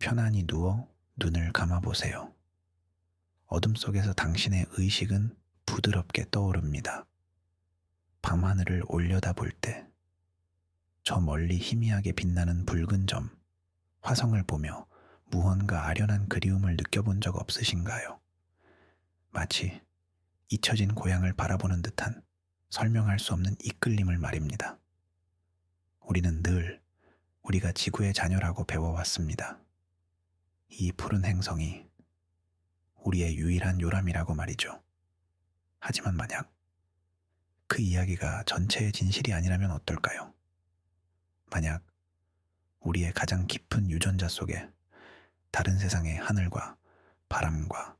편안히 누워 눈을 감아보세요. 어둠 속에서 당신의 의식은 부드럽게 떠오릅니다. 밤하늘을 올려다볼 때, 저 멀리 희미하게 빛나는 붉은 점, 화성을 보며 무언가 아련한 그리움을 느껴본 적 없으신가요? 마치 잊혀진 고향을 바라보는 듯한 설명할 수 없는 이끌림을 말입니다. 우리는 늘 우리가 지구의 자녀라고 배워왔습니다. 이 푸른 행성이 우리의 유일한 요람이라고 말이죠. 하지만 만약 그 이야기가 전체의 진실이 아니라면 어떨까요? 만약 우리의 가장 깊은 유전자 속에 다른 세상의 하늘과 바람과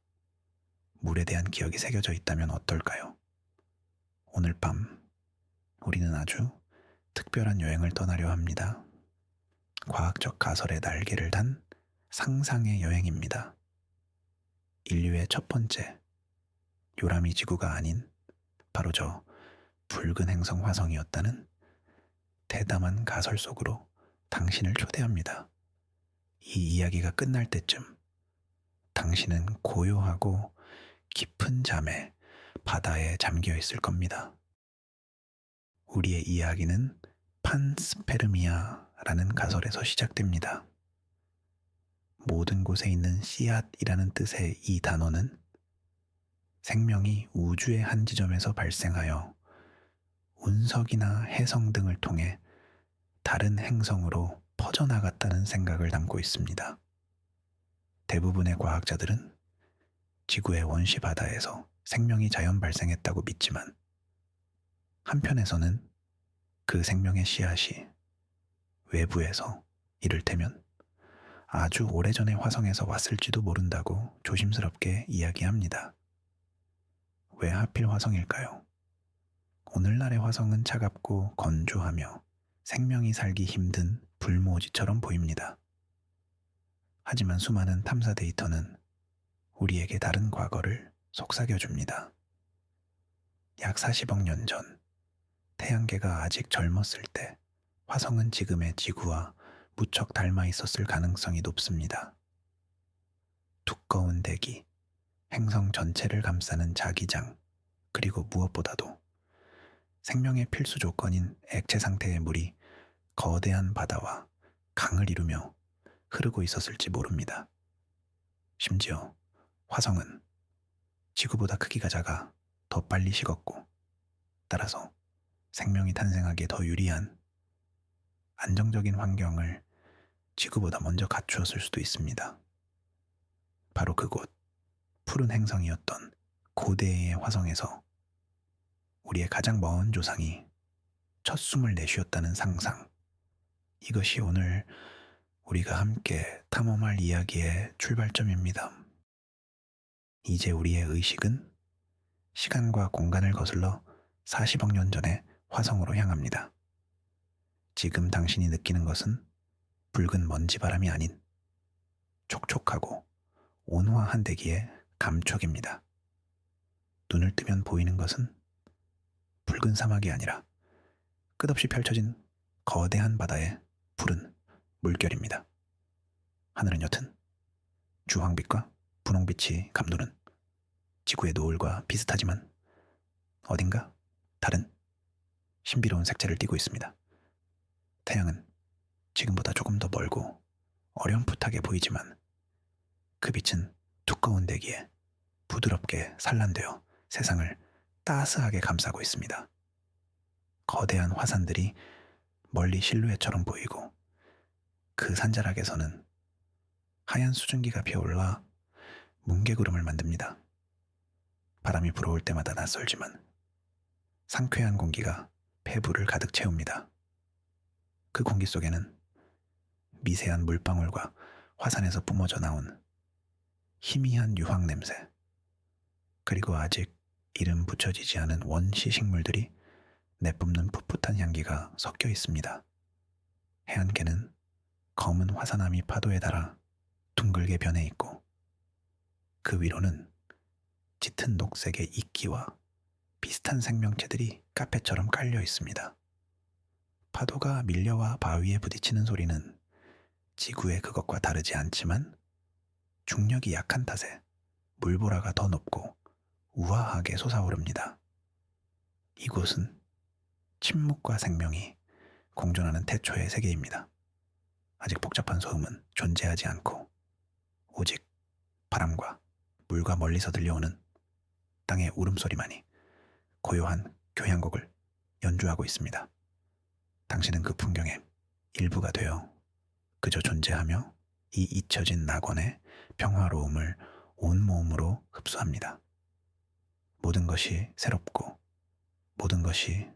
물에 대한 기억이 새겨져 있다면 어떨까요? 오늘 밤 우리는 아주 특별한 여행을 떠나려 합니다. 과학적 가설의 날개를 단 상상의 여행입니다. 인류의 첫 번째 요람이 지구가 아닌 바로 저 붉은 행성 화성이었다는 대담한 가설 속으로 당신을 초대합니다. 이 이야기가 끝날 때쯤 당신은 고요하고 깊은 잠에 바다에 잠겨 있을 겁니다. 우리의 이야기는 판스페르미아라는 가설에서 시작됩니다. 모든 곳에 있는 씨앗이라는 뜻의 이 단어는 생명이 우주의 한 지점에서 발생하여 운석이나 해성 등을 통해 다른 행성으로 퍼져나갔다는 생각을 담고 있습니다. 대부분의 과학자들은 지구의 원시 바다에서 생명이 자연 발생했다고 믿지만, 한편에서는 그 생명의 씨앗이 외부에서, 이를테면 아주 오래전에 화성에서 왔을지도 모른다고 조심스럽게 이야기합니다. 왜 하필 화성일까요? 오늘날의 화성은 차갑고 건조하며 생명이 살기 힘든 불모지처럼 보입니다. 하지만 수많은 탐사 데이터는 우리에게 다른 과거를 속삭여줍니다. 약 40억 년 전, 태양계가 아직 젊었을 때 화성은 지금의 지구와 무척 닮아 있었을 가능성이 높습니다. 두꺼운 대기, 행성 전체를 감싸는 자기장, 그리고 무엇보다도 생명의 필수 조건인 액체 상태의 물이 거대한 바다와 강을 이루며 흐르고 있었을지 모릅니다. 심지어 화성은 지구보다 크기가 작아 더 빨리 식었고, 따라서 생명이 탄생하기에 더 유리한 안정적인 환경을 지구보다 먼저 갖추었을 수도 있습니다. 바로 그곳, 푸른 행성이었던 고대의 화성에서 우리의 가장 먼 조상이 첫 숨을 내쉬었다는 상상. 이것이 오늘 우리가 함께 탐험할 이야기의 출발점입니다. 이제 우리의 의식은 시간과 공간을 거슬러 40억 년 전의 화성으로 향합니다. 지금 당신이 느끼는 것은 붉은 먼지바람이 아닌 촉촉하고 온화한 대기의 감촉입니다. 눈을 뜨면 보이는 것은 붉은 사막이 아니라 끝없이 펼쳐진 거대한 바다의 푸른 물결입니다. 하늘은 옅은 주황빛과 분홍빛이 감도는 지구의 노을과 비슷하지만 어딘가 다른 신비로운 색채를 띠고 있습니다. 태양은 지금보다 조금 더 멀고 어렴풋하게 보이지만 그 빛은 두꺼운 대기에 부드럽게 산란되어 세상을 따스하게 감싸고 있습니다. 거대한 화산들이 멀리 실루엣처럼 보이고, 그 산자락에서는 하얀 수증기가 피어올라 뭉게구름을 만듭니다. 바람이 불어올 때마다 낯설지만 상쾌한 공기가 폐부를 가득 채웁니다. 그 공기 속에는 미세한 물방울과 화산에서 뿜어져 나온 희미한 유황 냄새, 그리고 아직 이름 붙여지지 않은 원시 식물들이 내뿜는 풋풋한 향기가 섞여 있습니다. 해안가는 검은 화산암이 파도에 닿아 둥글게 변해 있고, 그 위로는 짙은 녹색의 이끼와 비슷한 생명체들이 카펫처럼 깔려 있습니다. 파도가 밀려와 바위에 부딪히는 소리는 지구의 그것과 다르지 않지만 중력이 약한 탓에 물보라가 더 높고 우아하게 솟아오릅니다. 이곳은 침묵과 생명이 공존하는 태초의 세계입니다. 아직 복잡한 소음은 존재하지 않고 오직 바람과 물과 멀리서 들려오는 땅의 울음소리만이 고요한 교향곡을 연주하고 있습니다. 당신은 그 풍경의 일부가 되어 그저 존재하며 이 잊혀진 낙원의 평화로움을 온몸으로 흡수합니다. 모든 것이 새롭고 모든 것이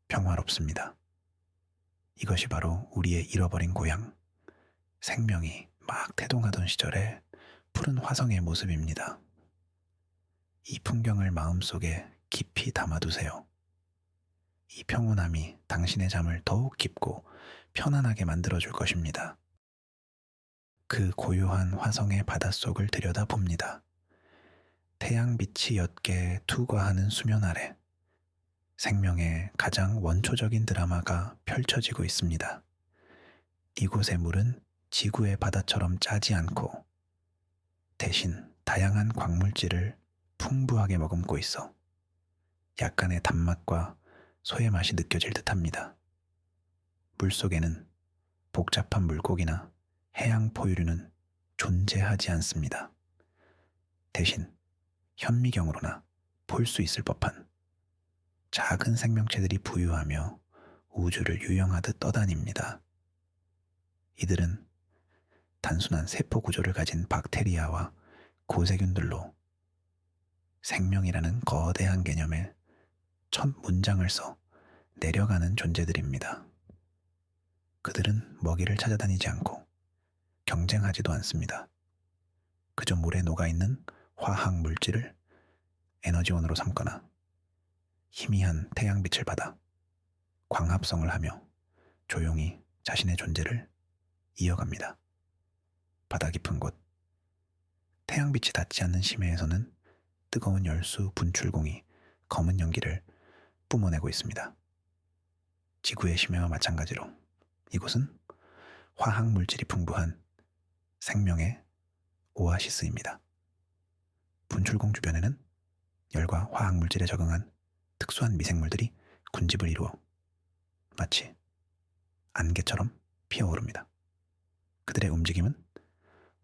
평화롭습니다. 이것이 바로 우리의 잃어버린 고향, 생명이 막 태동하던 시절의 푸른 화성의 모습입니다. 이 풍경을 마음속에 깊이 담아두세요. 이 평온함이 당신의 잠을 더욱 깊고 편안하게 만들어줄 것입니다. 그 고요한 화성의 바닷속을 들여다봅니다. 태양빛이 옅게 투과하는 수면 아래 생명의 가장 원초적인 드라마가 펼쳐지고 있습니다. 이곳의 물은 지구의 바다처럼 짜지 않고 대신 다양한 광물질을 풍부하게 머금고 있어 약간의 단맛과 소의 맛이 느껴질 듯합니다. 물속에는 복잡한 물고기나 해양 포유류는 존재하지 않습니다. 대신 현미경으로나 볼 수 있을 법한 작은 생명체들이 부유하며 우주를 유영하듯 떠다닙니다. 이들은 단순한 세포 구조를 가진 박테리아와 고세균들로 생명이라는 거대한 개념의 첫 문장을 써 내려가는 존재들입니다. 그들은 먹이를 찾아다니지 않고 경쟁하지도 않습니다. 그저 물에 녹아있는 화학 물질을 에너지원으로 삼거나 희미한 태양빛을 받아 광합성을 하며 조용히 자신의 존재를 이어갑니다. 바다 깊은 곳, 태양빛이 닿지 않는 심해에서는 뜨거운 열수 분출공이 검은 연기를 뿜어내고 있습니다. 지구의 심해와 마찬가지로 이곳은 화학 물질이 풍부한 생명의 오아시스입니다. 분출공 주변에는 열과 화학 물질에 적응한 특수한 미생물들이 군집을 이루어 마치 안개처럼 피어오릅니다. 그들의 움직임은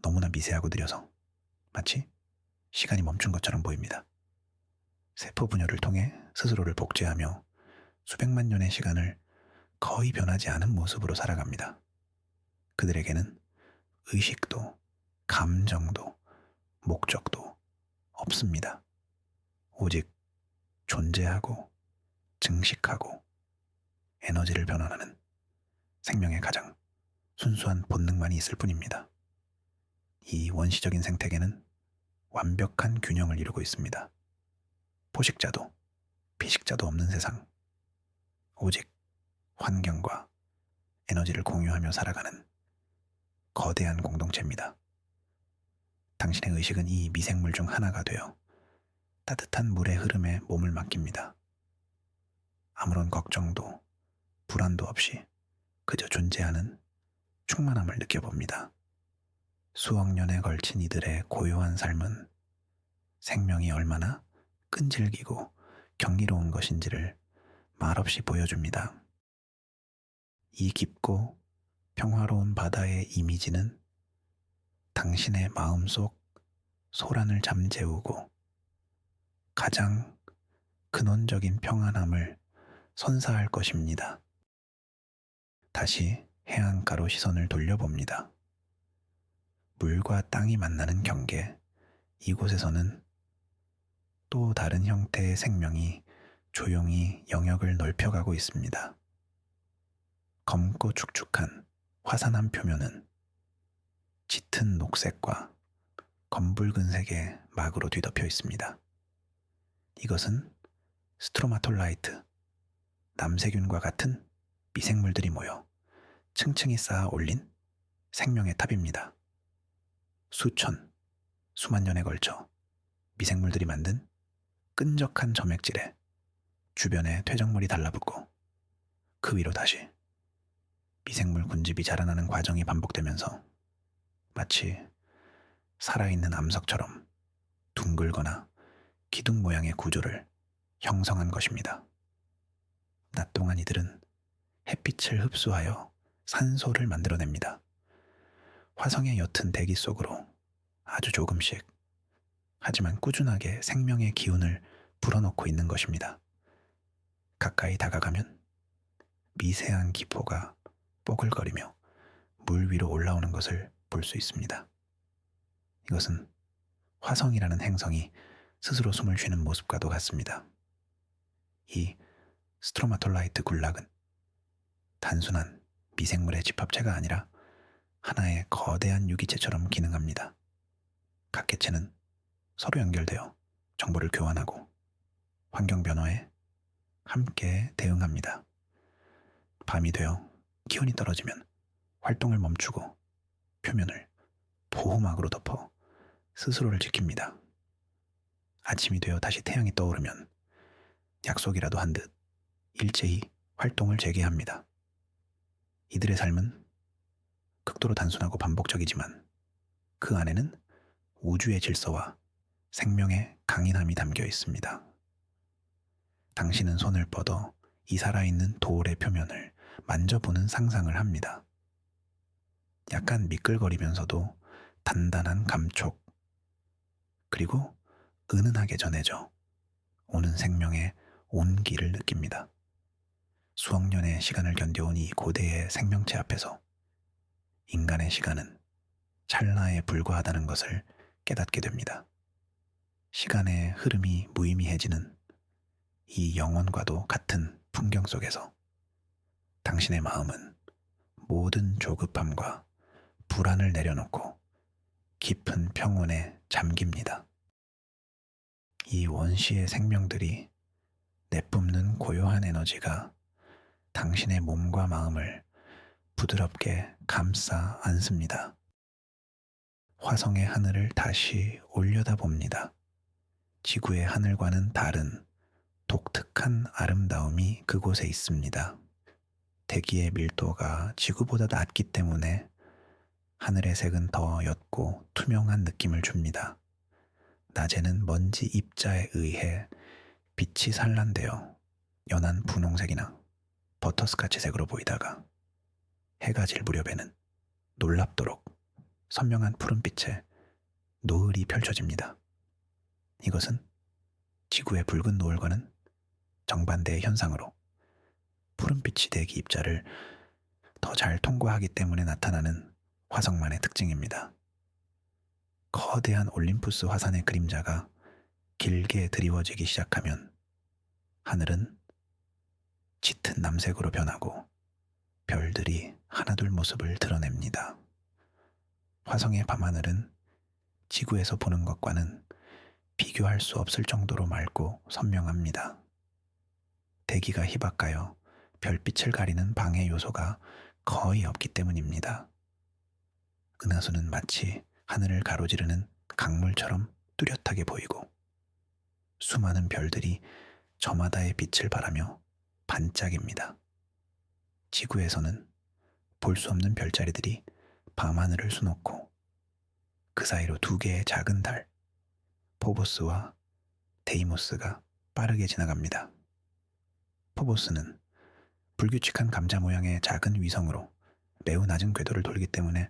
너무나 미세하고 느려서 마치 시간이 멈춘 것처럼 보입니다. 세포 분열을 통해 스스로를 복제하며 수백만 년의 시간을 거의 변하지 않은 모습으로 살아갑니다. 그들에게는 의식도, 감정도, 목적도 없습니다. 오직 존재하고 증식하고 에너지를 변환하는 생명의 가장 순수한 본능만이 있을 뿐입니다. 이 원시적인 생태계는 완벽한 균형을 이루고 있습니다. 포식자도 피식자도 없는 세상. 오직 환경과 에너지를 공유하며 살아가는 거대한 공동체입니다. 당신의 의식은 이 미생물 중 하나가 되어 따뜻한 물의 흐름에 몸을 맡깁니다. 아무런 걱정도 불안도 없이 그저 존재하는 충만함을 느껴봅니다. 수억 년에 걸친 이들의 고요한 삶은 생명이 얼마나 끈질기고 경이로운 것인지를 말없이 보여줍니다. 이 깊고 평화로운 바다의 이미지는 당신의 마음속 소란을 잠재우고 가장 근원적인 평안함을 선사할 것입니다. 다시 해안가로 시선을 돌려봅니다. 물과 땅이 만나는 경계, 이곳에서는 또 다른 형태의 생명이 조용히 영역을 넓혀가고 있습니다. 검고 축축한 화산암 표면은 짙은 녹색과 검붉은색의 막으로 뒤덮여 있습니다. 이것은 스트로마톨라이트, 남세균과 같은 미생물들이 모여 층층이 쌓아 올린 생명의 탑입니다. 수천, 수만 년에 걸쳐 미생물들이 만든 끈적한 점액질에 주변에 퇴적물이 달라붙고 그 위로 다시 미생물 군집이 자라나는 과정이 반복되면서 마치 살아있는 암석처럼 둥글거나 기둥 모양의 구조를 형성한 것입니다. 낮 동안 이들은 햇빛을 흡수하여 산소를 만들어냅니다. 화성의 옅은 대기 속으로 아주 조금씩, 하지만 꾸준하게 생명의 기운을 불어넣고 있는 것입니다. 가까이 다가가면 미세한 기포가 뽀글거리며 물 위로 올라오는 것을 볼 수 있습니다. 이것은 화성이라는 행성이 스스로 숨을 쉬는 모습과도 같습니다. 이 스트로마톨라이트 군락은 단순한 미생물의 집합체가 아니라 하나의 거대한 유기체처럼 기능합니다. 각 개체는 서로 연결되어 정보를 교환하고 환경 변화에 함께 대응합니다. 밤이 되어 기온이 떨어지면 활동을 멈추고 표면을 보호막으로 덮어 스스로를 지킵니다. 아침이 되어 다시 태양이 떠오르면 약속이라도 한 듯 일제히 활동을 재개합니다. 이들의 삶은 극도로 단순하고 반복적이지만 그 안에는 우주의 질서와 생명의 강인함이 담겨 있습니다. 당신은 손을 뻗어 이 살아있는 돌의 표면을 만져보는 상상을 합니다. 약간 미끌거리면서도 단단한 감촉, 그리고 은은하게 전해져 오는 생명의 온기를 느낍니다. 수억 년의 시간을 견뎌온 이 고대의 생명체 앞에서 인간의 시간은 찰나에 불과하다는 것을 깨닫게 됩니다. 시간의 흐름이 무의미해지는 이 영원과도 같은 풍경 속에서 당신의 마음은 모든 조급함과 불안을 내려놓고 깊은 평온에 잠깁니다. 이 원시의 생명들이 내뿜는 고요한 에너지가 당신의 몸과 마음을 부드럽게 감싸 안습니다. 화성의 하늘을 다시 올려다봅니다. 지구의 하늘과는 다른 독특한 아름다움이 그곳에 있습니다. 대기의 밀도가 지구보다 낮기 때문에 하늘의 색은 더 옅고 투명한 느낌을 줍니다. 낮에는 먼지 입자에 의해 빛이 산란되어 연한 분홍색이나 버터스카치색으로 보이다가 해가 질 무렵에는 놀랍도록 선명한 푸른빛에 노을이 펼쳐집니다. 이것은 지구의 붉은 노을과는 정반대의 현상으로 푸른빛이 대기 입자를 더 잘 통과하기 때문에 나타나는 화성만의 특징입니다. 거대한 올림푸스 화산의 그림자가 길게 드리워지기 시작하면 하늘은 짙은 남색으로 변하고 별들이 하나둘 모습을 드러냅니다. 화성의 밤하늘은 지구에서 보는 것과는 비교할 수 없을 정도로 맑고 선명합니다. 대기가 희박하여 별빛을 가리는 방해 요소가 거의 없기 때문입니다. 은하수는 마치 하늘을 가로지르는 강물처럼 뚜렷하게 보이고 수많은 별들이 저마다의 빛을 발하며 반짝입니다. 지구에서는 볼 수 없는 별자리들이 밤하늘을 수놓고 그 사이로 두 개의 작은 달, 포보스와 데이모스가 빠르게 지나갑니다. 포보스는 불규칙한 감자 모양의 작은 위성으로 매우 낮은 궤도를 돌기 때문에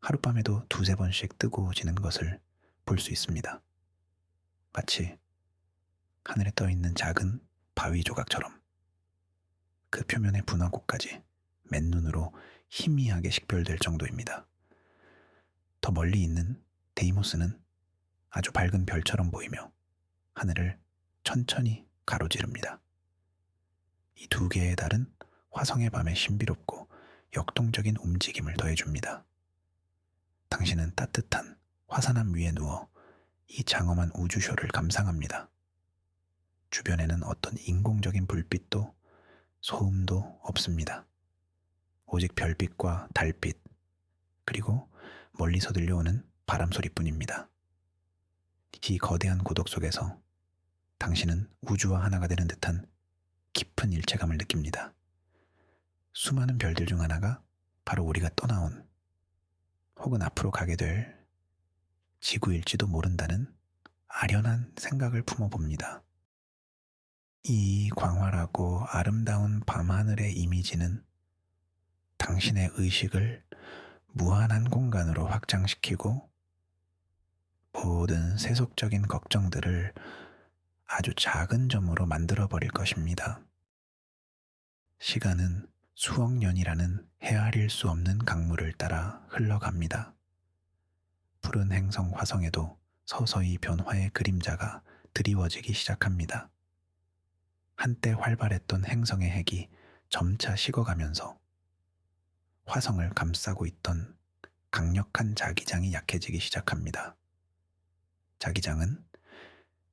하룻밤에도 두세 번씩 뜨고 지는 것을 볼 수 있습니다. 마치 하늘에 떠 있는 작은 바위 조각처럼 그 표면의 분화구까지 맨눈으로 희미하게 식별될 정도입니다. 더 멀리 있는 데이모스는 아주 밝은 별처럼 보이며 하늘을 천천히 가로지릅니다. 이 두 개의 달은 화성의 밤에 신비롭고 역동적인 움직임을 더해줍니다. 당신은 따뜻한 화산암 위에 누워 이 장엄한 우주쇼를 감상합니다. 주변에는 어떤 인공적인 불빛도 소음도 없습니다. 오직 별빛과 달빛, 그리고 멀리서 들려오는 바람 소리뿐입니다. 이 거대한 고독 속에서 당신은 우주와 하나가 되는 듯한 깊은 일체감을 느낍니다. 수많은 별들 중 하나가 바로 우리가 떠나온 혹은 앞으로 가게 될 지구일지도 모른다는 아련한 생각을 품어봅니다. 이 광활하고 아름다운 밤하늘의 이미지는 당신의 의식을 무한한 공간으로 확장시키고 모든 세속적인 걱정들을 아주 작은 점으로 만들어버릴 것입니다. 시간은 수억 년이라는 헤아릴 수 없는 강물을 따라 흘러갑니다. 푸른 행성 화성에도 서서히 변화의 그림자가 드리워지기 시작합니다. 한때 활발했던 행성의 핵이 점차 식어가면서 화성을 감싸고 있던 강력한 자기장이 약해지기 시작합니다. 자기장은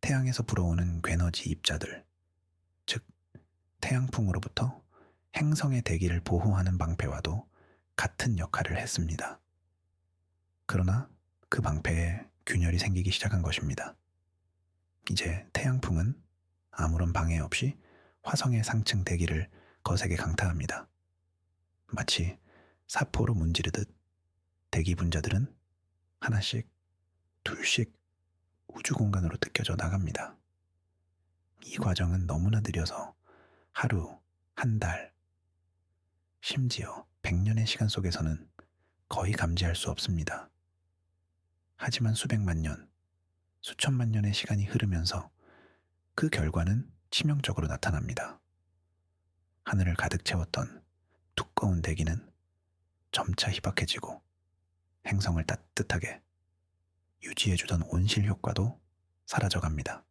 태양에서 불어오는 괴너지 입자들, 즉 태양풍으로부터 행성의 대기를 보호하는 방패와도 같은 역할을 했습니다. 그러나 그 방패에 균열이 생기기 시작한 것입니다. 이제 태양풍은 아무런 방해 없이 화성의 상층 대기를 거세게 강타합니다. 마치 사포로 문지르듯 대기 분자들은 하나씩, 둘씩 우주 공간으로 뜯겨져 나갑니다. 이 과정은 너무나 느려서 하루, 한 달, 심지어 100년의 시간 속에서는 거의 감지할 수 없습니다. 하지만 수백만 년, 수천만 년의 시간이 흐르면서 그 결과는 치명적으로 나타납니다. 하늘을 가득 채웠던 두꺼운 대기는 점차 희박해지고 행성을 따뜻하게 유지해주던 온실 효과도 사라져갑니다.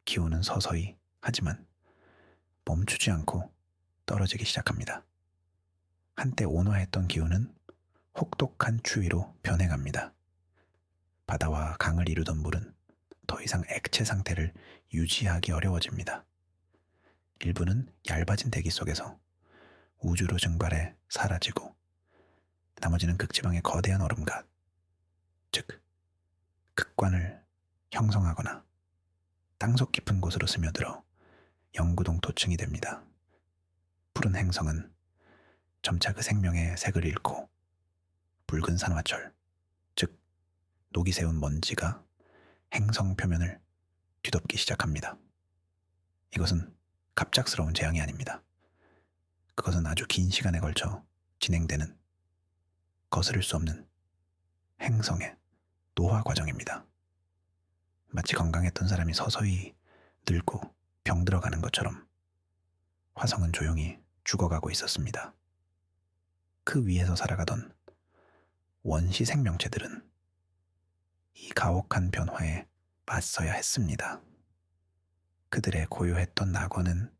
기온은 서서히 하지만 멈추지 않고 떨어지기 시작합니다. 한때 온화했던 기온은 혹독한 추위로 변해갑니다. 바다와 강을 이루던 물은 더 이상 액체 상태를 유지하기 어려워집니다. 일부는 얇아진 대기 속에서 우주로 증발해 사라지고 나머지는 극지방의 거대한 얼음갓, 즉 극관을 형성하거나 땅속 깊은 곳으로 스며들어 영구동 토층이 됩니다. 푸른 행성은 점차 그 생명의 색을 잃고 붉은 산화철, 즉 녹이 세운 먼지가 행성 표면을 뒤덮기 시작합니다. 이것은 갑작스러운 재앙이 아닙니다. 그것은 아주 긴 시간에 걸쳐 진행되는 거스를 수 없는 행성의 노화 과정입니다. 마치 건강했던 사람이 서서히 늙고 병들어가는 것처럼 화성은 조용히 죽어가고 있었습니다. 그 위에서 살아가던 원시 생명체들은 이 가혹한 변화에 맞서야 했습니다. 그들의 고요했던 낙원은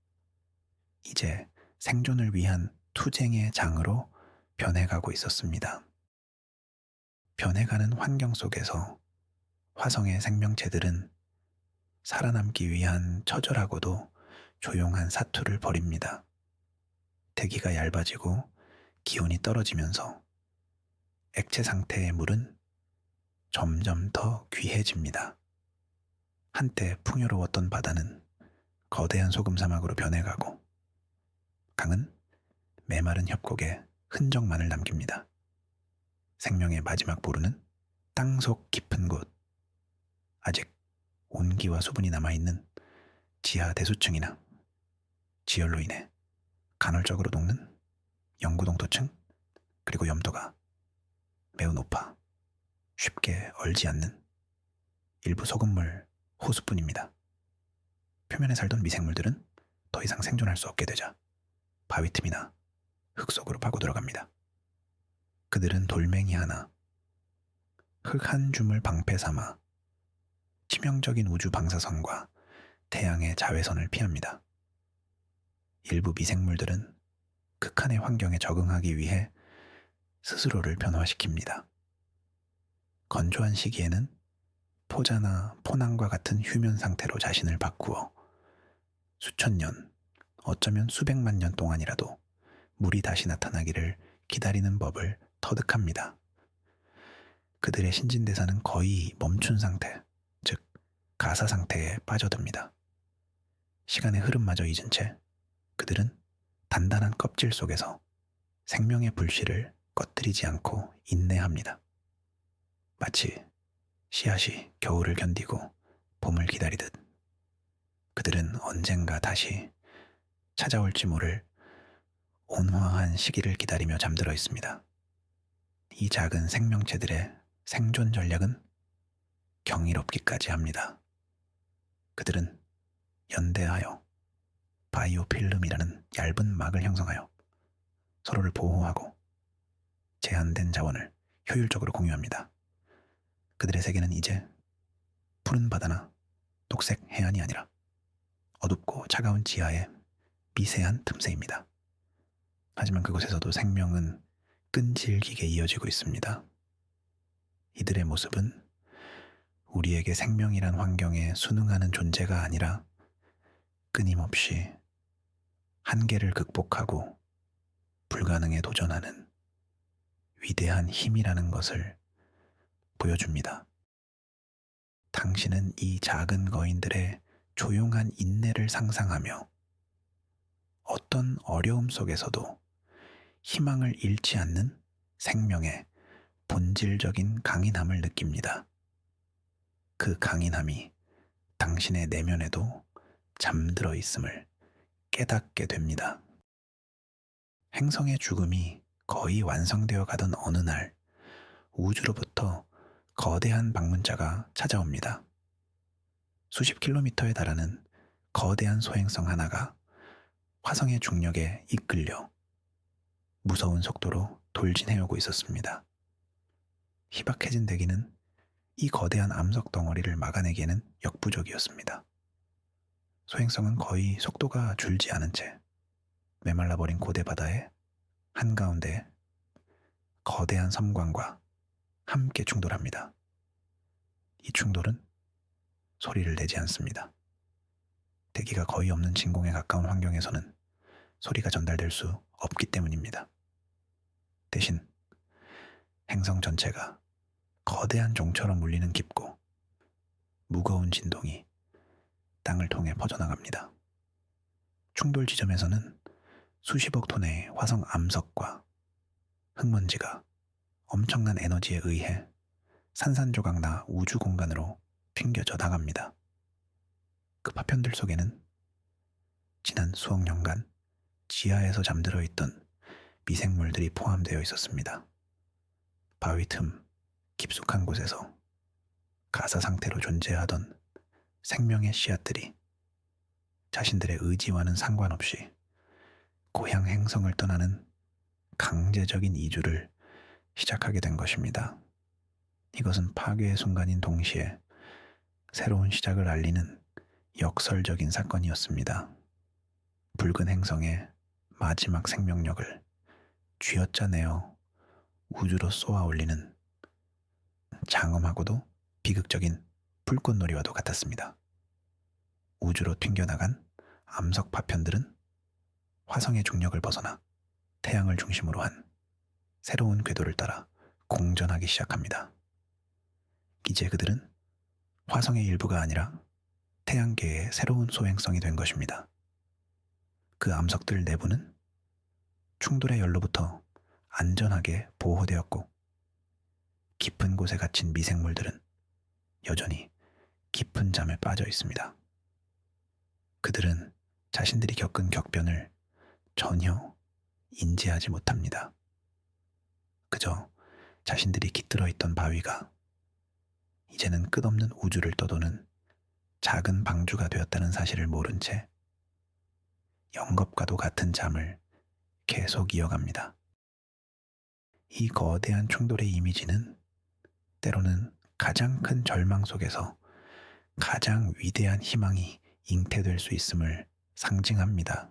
이제 생존을 위한 투쟁의 장으로 변해가고 있었습니다. 변해가는 환경 속에서 화성의 생명체들은 살아남기 위한 처절하고도 조용한 사투를 벌입니다. 대기가 얇아지고 기온이 떨어지면서 액체 상태의 물은 점점 더 귀해집니다. 한때 풍요로웠던 바다는 거대한 소금 사막으로 변해가고 강은 메마른 협곡에 흔적만을 남깁니다. 생명의 마지막 보루는 땅속 깊은 곳, 아직 온기와 수분이 남아있는 지하 대수층이나 지열로 인해 간헐적으로 녹는 영구동 토층, 그리고 염도가 매우 높아 쉽게 얼지 않는 일부 소금물 호수뿐입니다. 표면에 살던 미생물들은 더 이상 생존할 수 없게 되자 바위 틈이나 흙 속으로 파고 들어갑니다. 그들은 돌멩이 하나, 흙 한 줌을 방패 삼아 치명적인 우주 방사선과 태양의 자외선을 피합니다. 일부 미생물들은 극한의 환경에 적응하기 위해 스스로를 변화시킵니다. 건조한 시기에는 포자나 포낭과 같은 휴면 상태로 자신을 바꾸어 수천 년, 어쩌면 수백만 년 동안이라도 물이 다시 나타나기를 기다리는 법을 터득합니다. 그들의 신진대사는 거의 멈춘 상태, 즉 가사 상태에 빠져듭니다. 시간의 흐름마저 잊은 채 그들은 단단한 껍질 속에서 생명의 불씨를 꺼뜨리지 않고 인내합니다. 마치 씨앗이 겨울을 견디고 봄을 기다리듯 그들은 언젠가 다시 찾아올지 모를 온화한 시기를 기다리며 잠들어 있습니다. 이 작은 생명체들의 생존 전략은 경이롭기까지 합니다. 그들은 연대하여 바이오필름이라는 얇은 막을 형성하여 서로를 보호하고 제한된 자원을 효율적으로 공유합니다. 그들의 세계는 이제 푸른 바다나 녹색 해안이 아니라 어둡고 차가운 지하의 미세한 틈새입니다. 하지만 그곳에서도 생명은 끈질기게 이어지고 있습니다. 이들의 모습은 우리에게 생명이란 환경에 순응하는 존재가 아니라 끊임없이 한계를 극복하고 불가능에 도전하는 위대한 힘이라는 것을 보여줍니다. 당신은 이 작은 거인들의 조용한 인내를 상상하며 어떤 어려움 속에서도 희망을 잃지 않는 생명의 본질적인 강인함을 느낍니다. 그 강인함이 당신의 내면에도 잠들어 있음을 깨닫게 됩니다. 행성의 죽음이 거의 완성되어 가던 어느 날 우주로부터 거대한 방문자가 찾아옵니다. 수십 킬로미터에 달하는 거대한 소행성 하나가 화성의 중력에 이끌려 무서운 속도로 돌진해오고 있었습니다. 희박해진 대기는 이 거대한 암석 덩어리를 막아내기에는 역부족이었습니다. 소행성은 거의 속도가 줄지 않은 채 메말라버린 고대 바다의 한가운데 거대한 섬광과 함께 충돌합니다. 이 충돌은 소리를 내지 않습니다. 대기가 거의 없는 진공에 가까운 환경에서는 소리가 전달될 수 없기 때문입니다. 대신 행성 전체가 거대한 종처럼 울리는 깊고 무거운 진동이 땅을 통해 퍼져나갑니다. 충돌 지점에서는 수십억 톤의 화성 암석과 흙먼지가 엄청난 에너지에 의해 산산조각나 우주 공간으로 튕겨져 나갑니다. 그 파편들 속에는 지난 수억 년간 지하에서 잠들어 있던 미생물들이 포함되어 있었습니다. 바위 틈 깊숙한 곳에서 가사 상태로 존재하던 생명의 씨앗들이 자신들의 의지와는 상관없이 고향 행성을 떠나는 강제적인 이주를 시작하게 된 것입니다. 이것은 파괴의 순간인 동시에 새로운 시작을 알리는 역설적인 사건이었습니다. 붉은 행성의 마지막 생명력을 쥐어짜내어 우주로 쏘아 올리는 장엄하고도 비극적인 불꽃놀이와도 같았습니다. 우주로 튕겨나간 암석 파편들은 화성의 중력을 벗어나 태양을 중심으로 한 새로운 궤도를 따라 공전하기 시작합니다. 이제 그들은 화성의 일부가 아니라 태양계의 새로운 소행성이 된 것입니다. 그 암석들 내부는 충돌의 열로부터 안전하게 보호되었고 깊은 곳에 갇힌 미생물들은 여전히 깊은 잠에 빠져 있습니다. 그들은 자신들이 겪은 격변을 전혀 인지하지 못합니다. 그저 자신들이 깃들어 있던 바위가 이제는 끝없는 우주를 떠도는 작은 방주가 되었다는 사실을 모른 채 영겁과도 같은 잠을 계속 이어갑니다. 이 거대한 충돌의 이미지는 때로는 가장 큰 절망 속에서 가장 위대한 희망이 잉태될 수 있음을 상징합니다.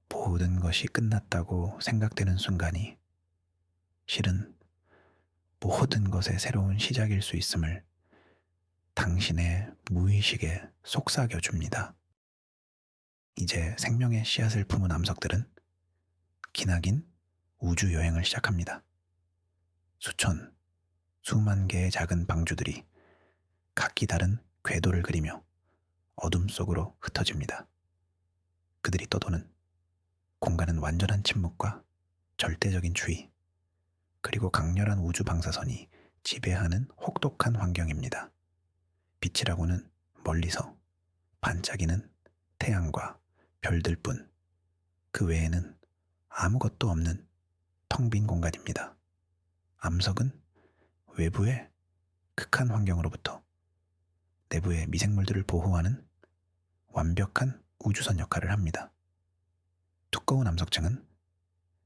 모든 것이 끝났다고 생각되는 순간이 실은 모든 것의 새로운 시작일 수 있음을 당신의 무의식에 속삭여줍니다. 이제 생명의 씨앗을 품은 암석들은 기나긴 우주 여행을 시작합니다. 수천, 수만 개의 작은 방주들이 각기 다른 궤도를 그리며 어둠 속으로 흩어집니다. 그들이 떠도는 공간은 완전한 침묵과 절대적인 추위, 그리고 강렬한 우주 방사선이 지배하는 혹독한 환경입니다. 빛이라고는 멀리서 반짝이는 태양과 별들뿐, 그 외에는 아무것도 없는 텅 빈 공간입니다. 암석은 외부의 극한 환경으로부터 내부의 미생물들을 보호하는 완벽한 우주선 역할을 합니다. 두꺼운 암석층은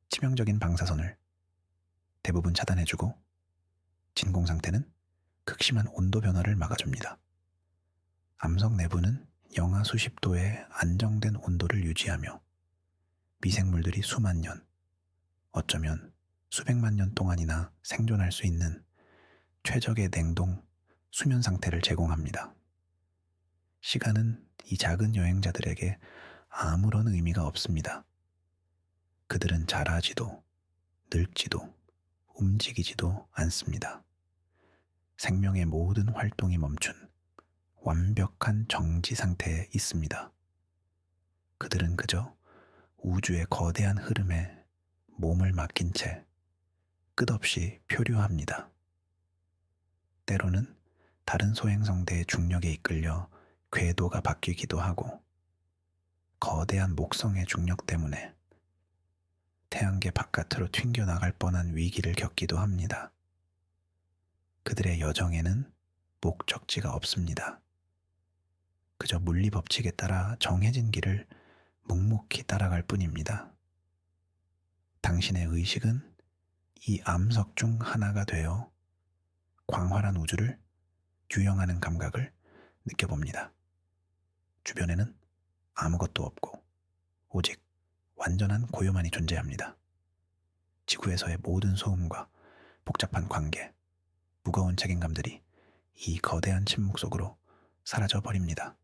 치명적인 방사선을 대부분 차단해주고, 진공 상태는 극심한 온도 변화를 막아줍니다. 암석 내부는 영하 수십 도의 안정된 온도를 유지하며 미생물들이 수만 년, 어쩌면 수백만 년 동안이나 생존할 수 있는 최적의 냉동 수면 상태를 제공합니다. 시간은 이 작은 여행자들에게 아무런 의미가 없습니다. 그들은 자라지도 늙지도 움직이지도 않습니다. 생명의 모든 활동이 멈춘 완벽한 정지 상태에 있습니다. 그들은 그저 우주의 거대한 흐름에 몸을 맡긴 채 끝없이 표류합니다. 때로는 다른 소행성대의 중력에 이끌려 궤도가 바뀌기도 하고, 거대한 목성의 중력 때문에 태양계 바깥으로 튕겨나갈 뻔한 위기를 겪기도 합니다. 그들의 여정에는 목적지가 없습니다. 그저 물리 법칙에 따라 정해진 길을 묵묵히 따라갈 뿐입니다. 당신의 의식은 이 암석 중 하나가 되어 광활한 우주를 유영하는 감각을 느껴봅니다. 주변에는 아무것도 없고 오직 완전한 고요만이 존재합니다. 지구에서의 모든 소음과 복잡한 관계, 무거운 책임감들이 이 거대한 침묵 속으로 사라져 버립니다.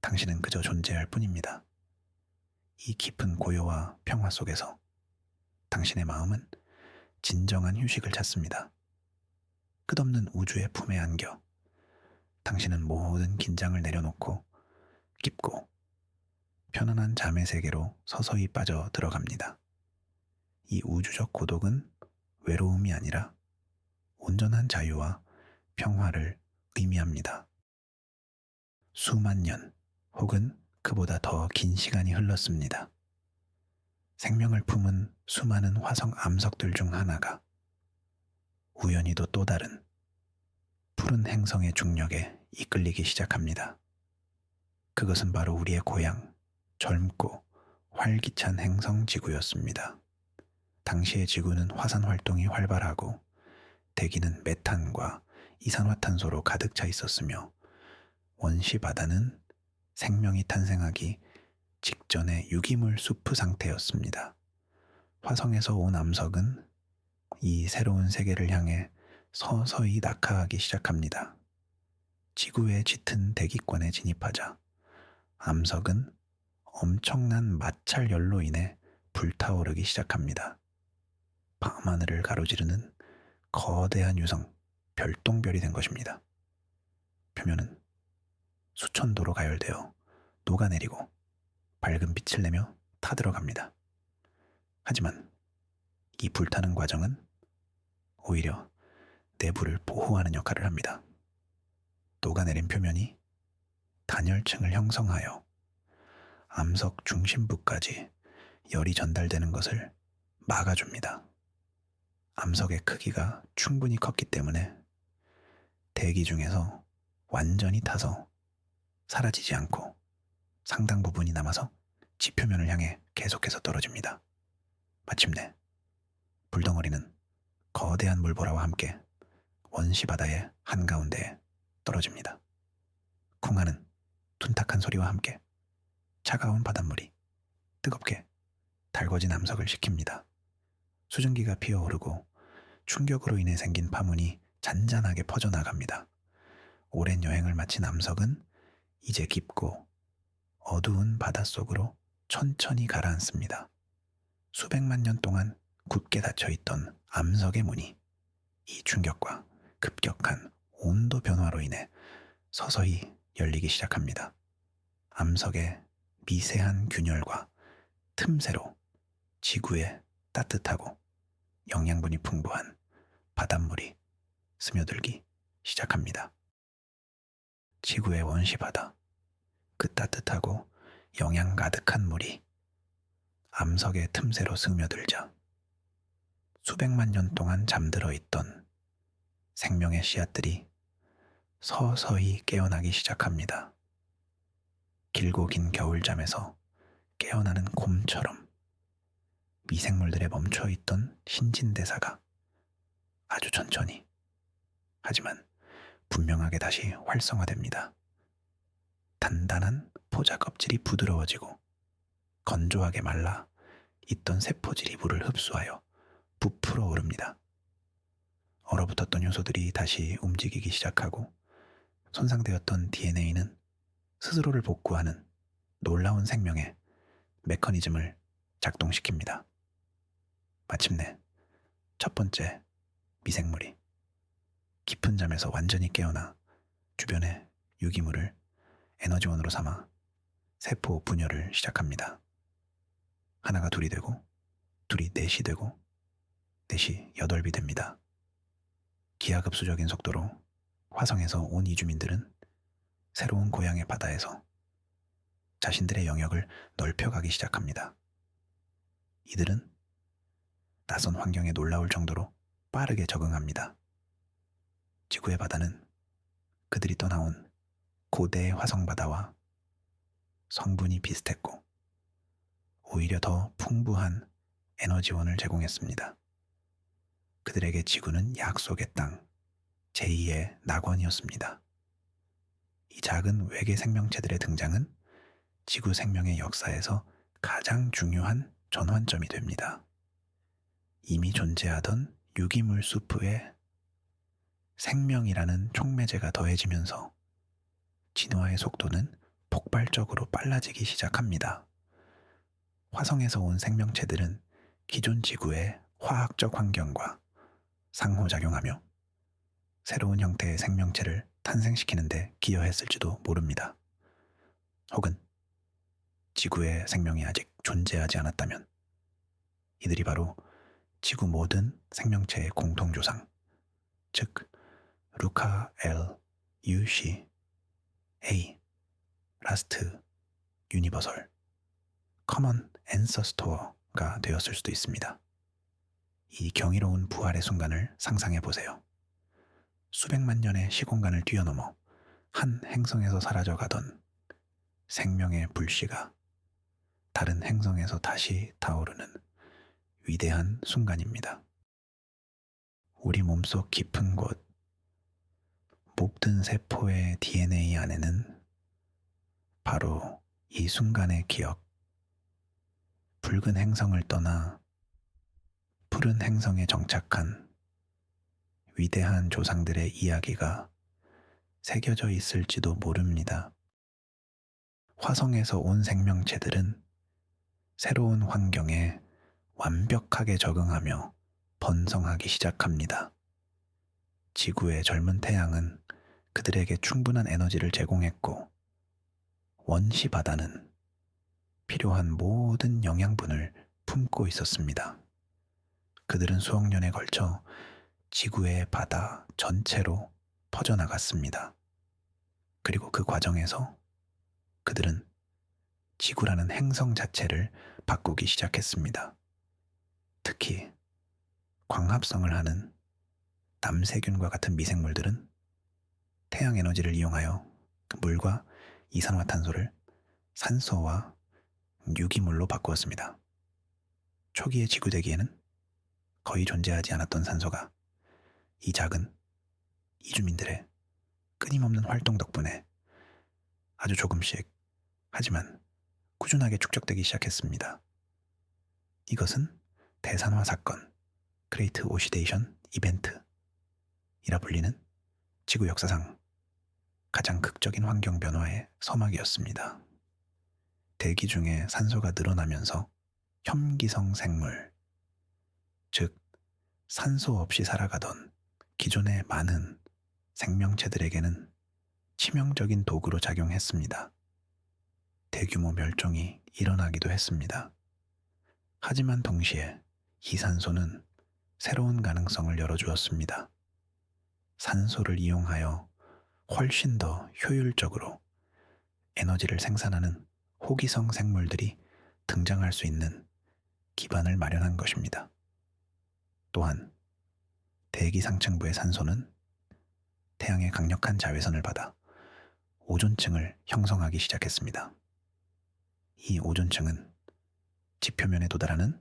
당신은 그저 존재할 뿐입니다. 이 깊은 고요와 평화 속에서 당신의 마음은 진정한 휴식을 찾습니다. 끝없는 우주의 품에 안겨 당신은 모든 긴장을 내려놓고 깊고 편안한 잠의 세계로 서서히 빠져 들어갑니다. 이 우주적 고독은 외로움이 아니라 온전한 자유와 평화를 의미합니다. 수만 년 혹은 그보다 더 긴 시간이 흘렀습니다. 생명을 품은 수많은 화성 암석들 중 하나가 우연히도 또 다른 푸른 행성의 중력에 이끌리기 시작합니다. 그것은 바로 우리의 고향, 젊고 활기찬 행성 지구였습니다. 당시의 지구는 화산 활동이 활발하고 대기는 메탄과 이산화탄소로 가득 차 있었으며, 원시 바다는 생명이 탄생하기 직전의 유기물 숲 상태였습니다. 화성에서 온 암석은 이 새로운 세계를 향해 서서히 낙하하기 시작합니다. 지구의 짙은 대기권에 진입하자 암석은 엄청난 마찰열로 인해 불타오르기 시작합니다. 밤하늘을 가로지르는 거대한 유성, 별똥별이 된 것입니다. 표면은 수천 도로 가열되어 녹아내리고 밝은 빛을 내며 타들어갑니다. 하지만 이 불타는 과정은 오히려 내부를 보호하는 역할을 합니다. 녹아내린 표면이 단열층을 형성하여 암석 중심부까지 열이 전달되는 것을 막아줍니다. 암석의 크기가 충분히 컸기 때문에 대기 중에서 완전히 타서 사라지지 않고 상당 부분이 남아서 지표면을 향해 계속해서 떨어집니다. 마침내 불덩어리는 거대한 물보라와 함께 원시 바다의 한가운데에 떨어집니다. 쿵하는 둔탁한 소리와 함께 차가운 바닷물이 뜨겁게 달궈진 암석을 식힙니다. 수증기가 피어오르고 충격으로 인해 생긴 파문이 잔잔하게 퍼져나갑니다. 오랜 여행을 마친 암석은 이제 깊고 어두운 바닷속으로 천천히 가라앉습니다. 수백만 년 동안 굳게 닫혀있던 암석의 문이 이 충격과 급격한 온도 변화로 인해 서서히 열리기 시작합니다. 암석의 미세한 균열과 틈새로 지구에 따뜻하고 영양분이 풍부한 바닷물이 스며들기 시작합니다. 지구의 원시 바다, 그 따뜻하고 영양 가득한 물이 암석의 틈새로 스며들자 수백만 년 동안 잠들어 있던 생명의 씨앗들이 서서히 깨어나기 시작합니다. 길고 긴 겨울잠에서 깨어나는 곰처럼 미생물들의 멈춰 있던 신진대사가 아주 천천히, 하지만 분명하게 다시 활성화됩니다. 단단한 포자 껍질이 부드러워지고 건조하게 말라 있던 세포질이 물을 흡수하여 부풀어 오릅니다. 얼어붙었던 요소들이 다시 움직이기 시작하고 손상되었던 DNA는 스스로를 복구하는 놀라운 생명의 메커니즘을 작동시킵니다. 마침내 첫 번째 미생물이 깊은 잠에서 완전히 깨어나 주변의 유기물을 에너지원으로 삼아 세포 분열을 시작합니다. 하나가 둘이 되고, 둘이 넷이 되고, 넷이 여덟이 됩니다. 기하급수적인 속도로 화성에서 온 이주민들은 새로운 고향의 바다에서 자신들의 영역을 넓혀가기 시작합니다. 이들은 낯선 환경에 놀라울 정도로 빠르게 적응합니다. 지구의 바다는 그들이 떠나온 고대의 화성바다와 성분이 비슷했고 오히려 더 풍부한 에너지원을 제공했습니다. 그들에게 지구는 약속의 땅, 제2의 낙원이었습니다. 이 작은 외계 생명체들의 등장은 지구 생명의 역사에서 가장 중요한 전환점이 됩니다. 이미 존재하던 유기물 수프에 생명이라는 촉매제가 더해지면서 진화의 속도는 폭발적으로 빨라지기 시작합니다. 화성에서 온 생명체들은 기존 지구의 화학적 환경과 상호작용하며 새로운 형태의 생명체를 탄생시키는 데 기여했을지도 모릅니다. 혹은 지구의 생명이 아직 존재하지 않았다면 이들이 바로 지구 모든 생명체의 공통조상, 즉 루카 L. UC A. 라스트 유니버설 커먼 앤서스토어가 되었을 수도 있습니다. 이 경이로운 부활의 순간을 상상해 보세요. 수백만 년의 시공간을 뛰어넘어 한 행성에서 사라져가던 생명의 불씨가 다른 행성에서 다시 타오르는 위대한 순간입니다. 우리 몸속 깊은 곳, 목든 세포의 DNA 안에는 바로 이 순간의 기억, 붉은 행성을 떠나 푸른 행성에 정착한 위대한 조상들의 이야기가 새겨져 있을지도 모릅니다. 화성에서 온 생명체들은 새로운 환경에 완벽하게 적응하며 번성하기 시작합니다. 지구의 젊은 태양은 그들에게 충분한 에너지를 제공했고, 원시 바다는 필요한 모든 영양분을 품고 있었습니다. 그들은 수억 년에 걸쳐 지구의 바다 전체로 퍼져나갔습니다. 그리고 그 과정에서 그들은 지구라는 행성 자체를 바꾸기 시작했습니다. 특히 광합성을 하는 남세균과 같은 미생물들은 태양 에너지를 이용하여 물과 이산화탄소를 산소와 유기물로 바꾸었습니다. 초기의 지구대기에는 거의 존재하지 않았던 산소가 이 작은 이주민들의 끊임없는 활동 덕분에 아주 조금씩, 하지만 꾸준하게 축적되기 시작했습니다. 이것은 대산화 사건, 그레이트 오시데이션 이벤트이라 불리는 지구 역사상 가장 극적인 환경 변화의 서막이었습니다. 대기 중에 산소가 늘어나면서 혐기성 생물, 즉 산소 없이 살아가던 기존의 많은 생명체들에게는 치명적인 도구로 작용했습니다. 대규모 멸종이 일어나기도 했습니다. 하지만 동시에 이 산소는 새로운 가능성을 열어주었습니다. 산소를 이용하여 훨씬 더 효율적으로 에너지를 생산하는 호기성 생물들이 등장할 수 있는 기반을 마련한 것입니다. 또한 대기 상층부의 산소는 태양의 강력한 자외선을 받아 오존층을 형성하기 시작했습니다. 이 오존층은 지표면에 도달하는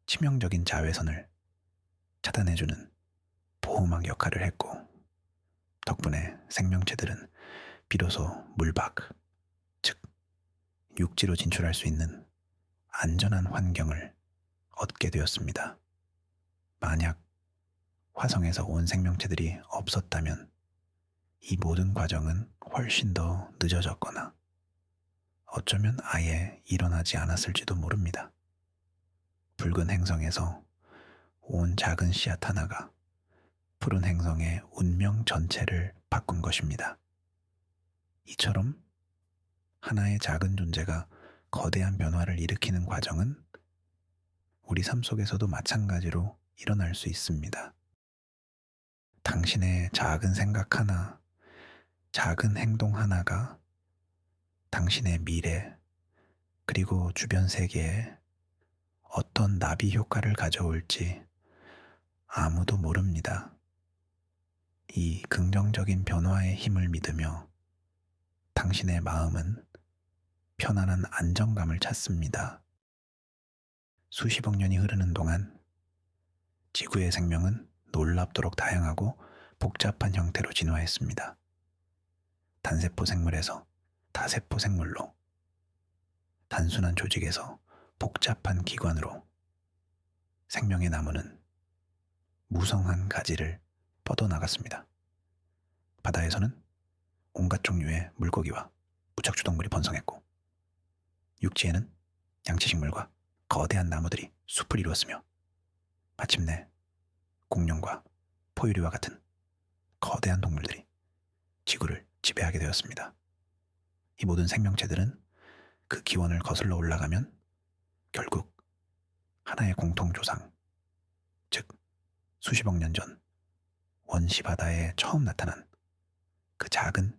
치명적인 자외선을 차단해주는 보호막 역할을 했고, 덕분에 생명체들은 비로소 물 밖, 즉 육지로 진출할 수 있는 안전한 환경을 얻게 되었습니다. 만약 화성에서 온 생명체들이 없었다면 이 모든 과정은 훨씬 더 늦어졌거나 어쩌면 아예 일어나지 않았을지도 모릅니다. 붉은 행성에서 온 작은 씨앗 하나가 푸른 행성의 운명 전체를 바꾼 것입니다. 이처럼 하나의 작은 존재가 거대한 변화를 일으키는 과정은 우리 삶 속에서도 마찬가지로 일어날 수 있습니다. 당신의 작은 생각 하나, 작은 행동 하나가 당신의 미래, 그리고 주변 세계에 어떤 나비 효과를 가져올지 아무도 모릅니다. 이 긍정적인 변화의 힘을 믿으며 당신의 마음은 편안한 안정감을 찾습니다. 수십억 년이 흐르는 동안 지구의 생명은 놀랍도록 다양하고 복잡한 형태로 진화했습니다. 단세포 생물에서 다세포 생물로, 단순한 조직에서 복잡한 기관으로 생명의 나무는 무성한 가지를 뻗어나갔습니다. 바다에서는 온갖 종류의 물고기와 무척추동물이 번성했고, 육지에는 양치식물과 거대한 나무들이 숲을 이루었으며, 마침내 공룡과 포유류와 같은 거대한 동물들이 지구를 지배하게 되었습니다. 이 모든 생명체들은 그 기원을 거슬러 올라가면 결국 하나의 공통 조상, 즉 수십억 년 전 원시 바다에 처음 나타난 그 작은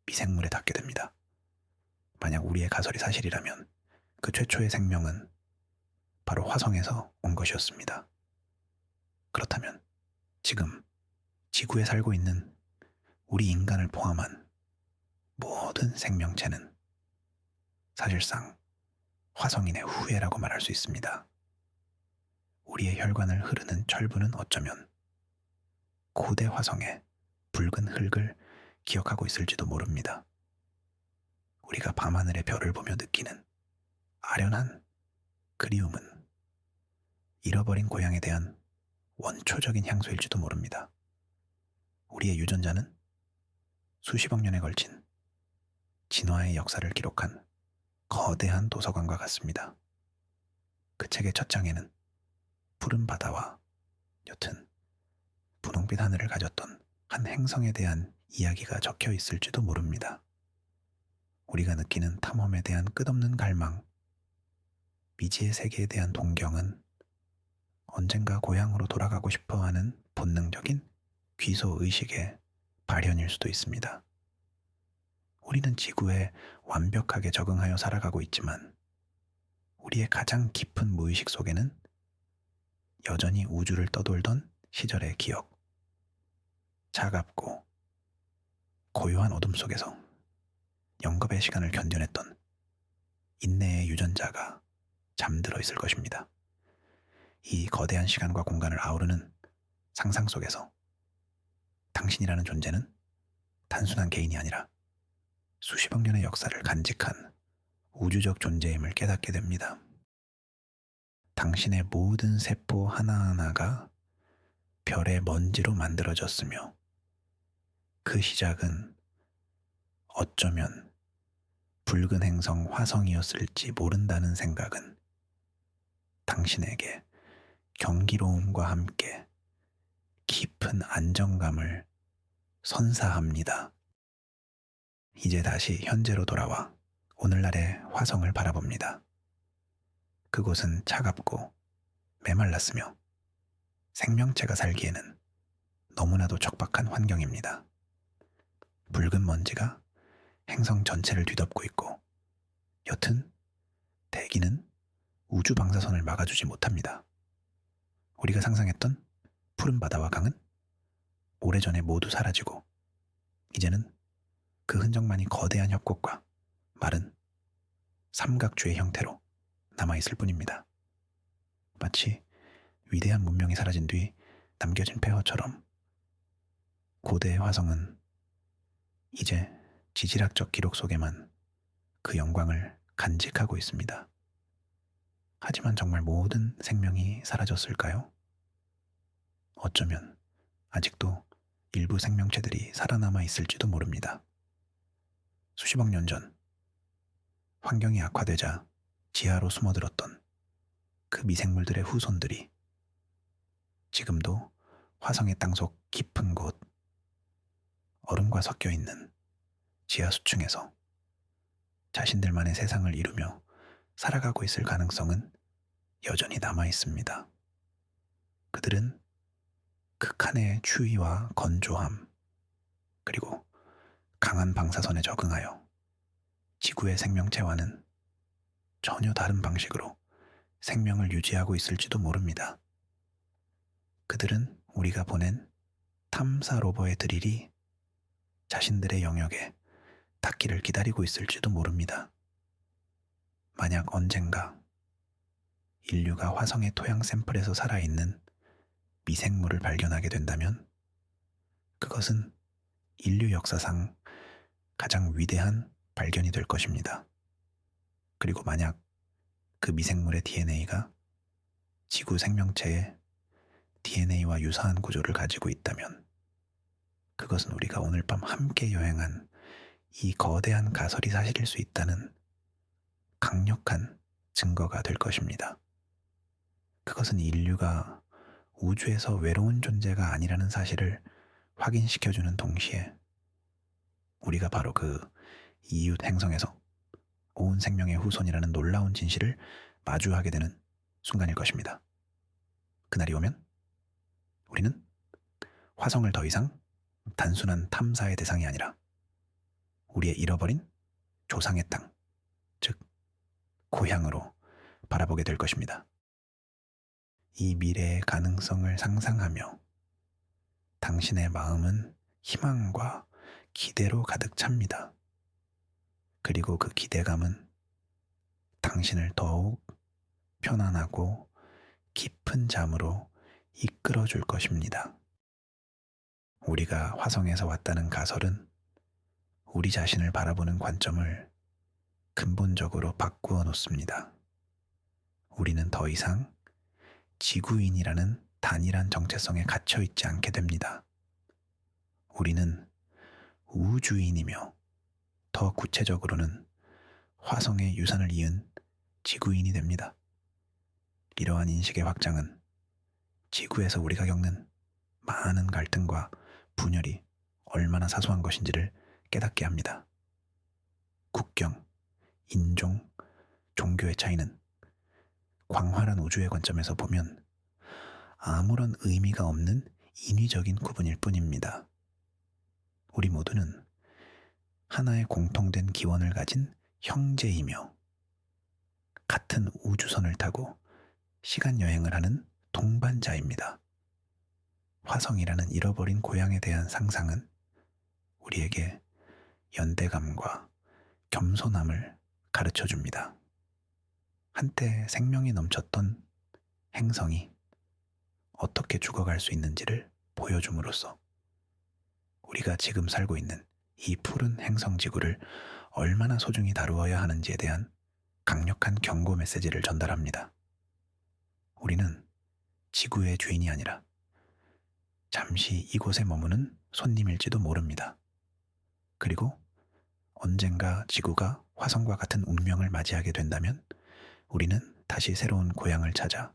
미생물에 닿게 됩니다. 만약 우리의 가설이 사실이라면 그 최초의 생명은 바로 화성에서 온 것이었습니다. 그렇다면 지금 지구에 살고 있는 우리 인간을 포함한 모든 생명체는 사실상 화성인의 후예라고 말할 수 있습니다. 우리의 혈관을 흐르는 철분은 어쩌면 고대 화성의 붉은 흙을 기억하고 있을지도 모릅니다. 우리가 밤하늘의 별을 보며 느끼는 아련한 그리움은 잃어버린 고향에 대한 원초적인 향수일지도 모릅니다. 우리의 유전자는 수십억 년에 걸친 진화의 역사를 기록한 거대한 도서관과 같습니다. 그 책의 첫 장에는 푸른 바다와 옅은 분홍빛 하늘을 가졌던 한 행성에 대한 이야기가 적혀 있을지도 모릅니다. 우리가 느끼는 탐험에 대한 끝없는 갈망, 미지의 세계에 대한 동경은 언젠가 고향으로 돌아가고 싶어 하는 본능적인 귀소 의식의 발현일 수도 있습니다. 우리는 지구에 완벽하게 적응하여 살아가고 있지만 우리의 가장 깊은 무의식 속에는 여전히 우주를 떠돌던 시절의 기억, 차갑고 고요한 어둠 속에서 영겁의 시간을 견뎌냈던 인내의 유전자가 잠들어 있을 것입니다. 이 거대한 시간과 공간을 아우르는 상상 속에서 당신이라는 존재는 단순한 개인이 아니라 수십억 년의 역사를 간직한 우주적 존재임을 깨닫게 됩니다. 당신의 모든 세포 하나하나가 별의 먼지로 만들어졌으며 그 시작은 어쩌면 붉은 행성 화성이었을지 모른다는 생각은 당신에게 경기로움과 함께 깊은 안정감을 선사합니다. 이제 다시 현재로 돌아와 오늘날의 화성을 바라봅니다. 그곳은 차갑고 메말랐으며 생명체가 살기에는 너무나도 척박한 환경입니다. 붉은 먼지가 행성 전체를 뒤덮고 있고, 여튼 대기는 우주 방사선을 막아주지 못합니다. 우리가 상상했던 푸른 바다와 강은 오래전에 모두 사라지고, 이제는 그 흔적만이 거대한 협곡과 마른 삼각주의 형태로 남아있을 뿐입니다. 마치 위대한 문명이 사라진 뒤 남겨진 폐허처럼 고대의 화성은 이제 지질학적 기록 속에만 그 영광을 간직하고 있습니다. 하지만 정말 모든 생명이 사라졌을까요? 어쩌면 아직도 일부 생명체들이 살아남아 있을지도 모릅니다. 수십억 년 전, 환경이 악화되자 지하로 숨어들었던 그 미생물들의 후손들이 지금도 화성의 땅속 깊은 곳, 얼음과 섞여 있는 지하 수층에서 자신들만의 세상을 이루며 살아가고 있을 가능성은 여전히 남아 있습니다. 그들은 극한의 추위와 건조함, 그리고 강한 방사선에 적응하여 지구의 생명체와는 전혀 다른 방식으로 생명을 유지하고 있을지도 모릅니다. 그들은 우리가 보낸 탐사 로버의 드릴이 자신들의 영역에 닿기를 기다리고 있을지도 모릅니다. 만약 언젠가 인류가 화성의 토양 샘플에서 살아있는 미생물을 발견하게 된다면 그것은 인류 역사상 가장 위대한 발견이 될 것입니다. 그리고 만약 그 미생물의 DNA가 지구 생명체의 DNA와 유사한 구조를 가지고 있다면 그것은 우리가 오늘 밤 함께 여행한 이 거대한 가설이 사실일 수 있다는 강력한 증거가 될 것입니다. 그것은 인류가 우주에서 외로운 존재가 아니라는 사실을 확인시켜주는 동시에 우리가 바로 그 이웃 행성에서 온 생명의 후손이라는 놀라운 진실을 마주하게 되는 순간일 것입니다. 그날이 오면 우리는 화성을 더 이상 단순한 탐사의 대상이 아니라 우리의 잃어버린 조상의 땅, 즉 고향으로 바라보게 될 것입니다. 이 미래의 가능성을 상상하며 당신의 마음은 희망과 기대로 가득 찹니다. 그리고 그 기대감은 당신을 더욱 편안하고 깊은 잠으로 이끌어 줄 것입니다. 우리가 화성에서 왔다는 가설은 우리 자신을 바라보는 관점을 근본적으로 바꾸어 놓습니다. 우리는 더 이상 지구인이라는 단일한 정체성에 갇혀 있지 않게 됩니다. 우리는 우주인이며 더 구체적으로는 화성의 유산을 이은 지구인이 됩니다. 이러한 인식의 확장은 지구에서 우리가 겪는 많은 갈등과 분열이 얼마나 사소한 것인지를 깨닫게 합니다. 국경, 인종, 종교의 차이는 광활한 우주의 관점에서 보면 아무런 의미가 없는 인위적인 구분일 뿐입니다. 우리 모두는 하나의 공통된 기원을 가진 형제이며 같은 우주선을 타고 시간 여행을 하는 동반자입니다. 화성이라는 잃어버린 고향에 대한 상상은 우리에게 연대감과 겸손함을 가르쳐 줍니다. 한때 생명이 넘쳤던 행성이 어떻게 죽어갈 수 있는지를 보여줌으로써 우리가 지금 살고 있는 이 푸른 행성 지구를 얼마나 소중히 다루어야 하는지에 대한 강력한 경고 메시지를 전달합니다. 우리는 지구의 주인이 아니라 잠시 이곳에 머무는 손님일지도 모릅니다. 그리고 언젠가 지구가 화성과 같은 운명을 맞이하게 된다면 우리는 다시 새로운 고향을 찾아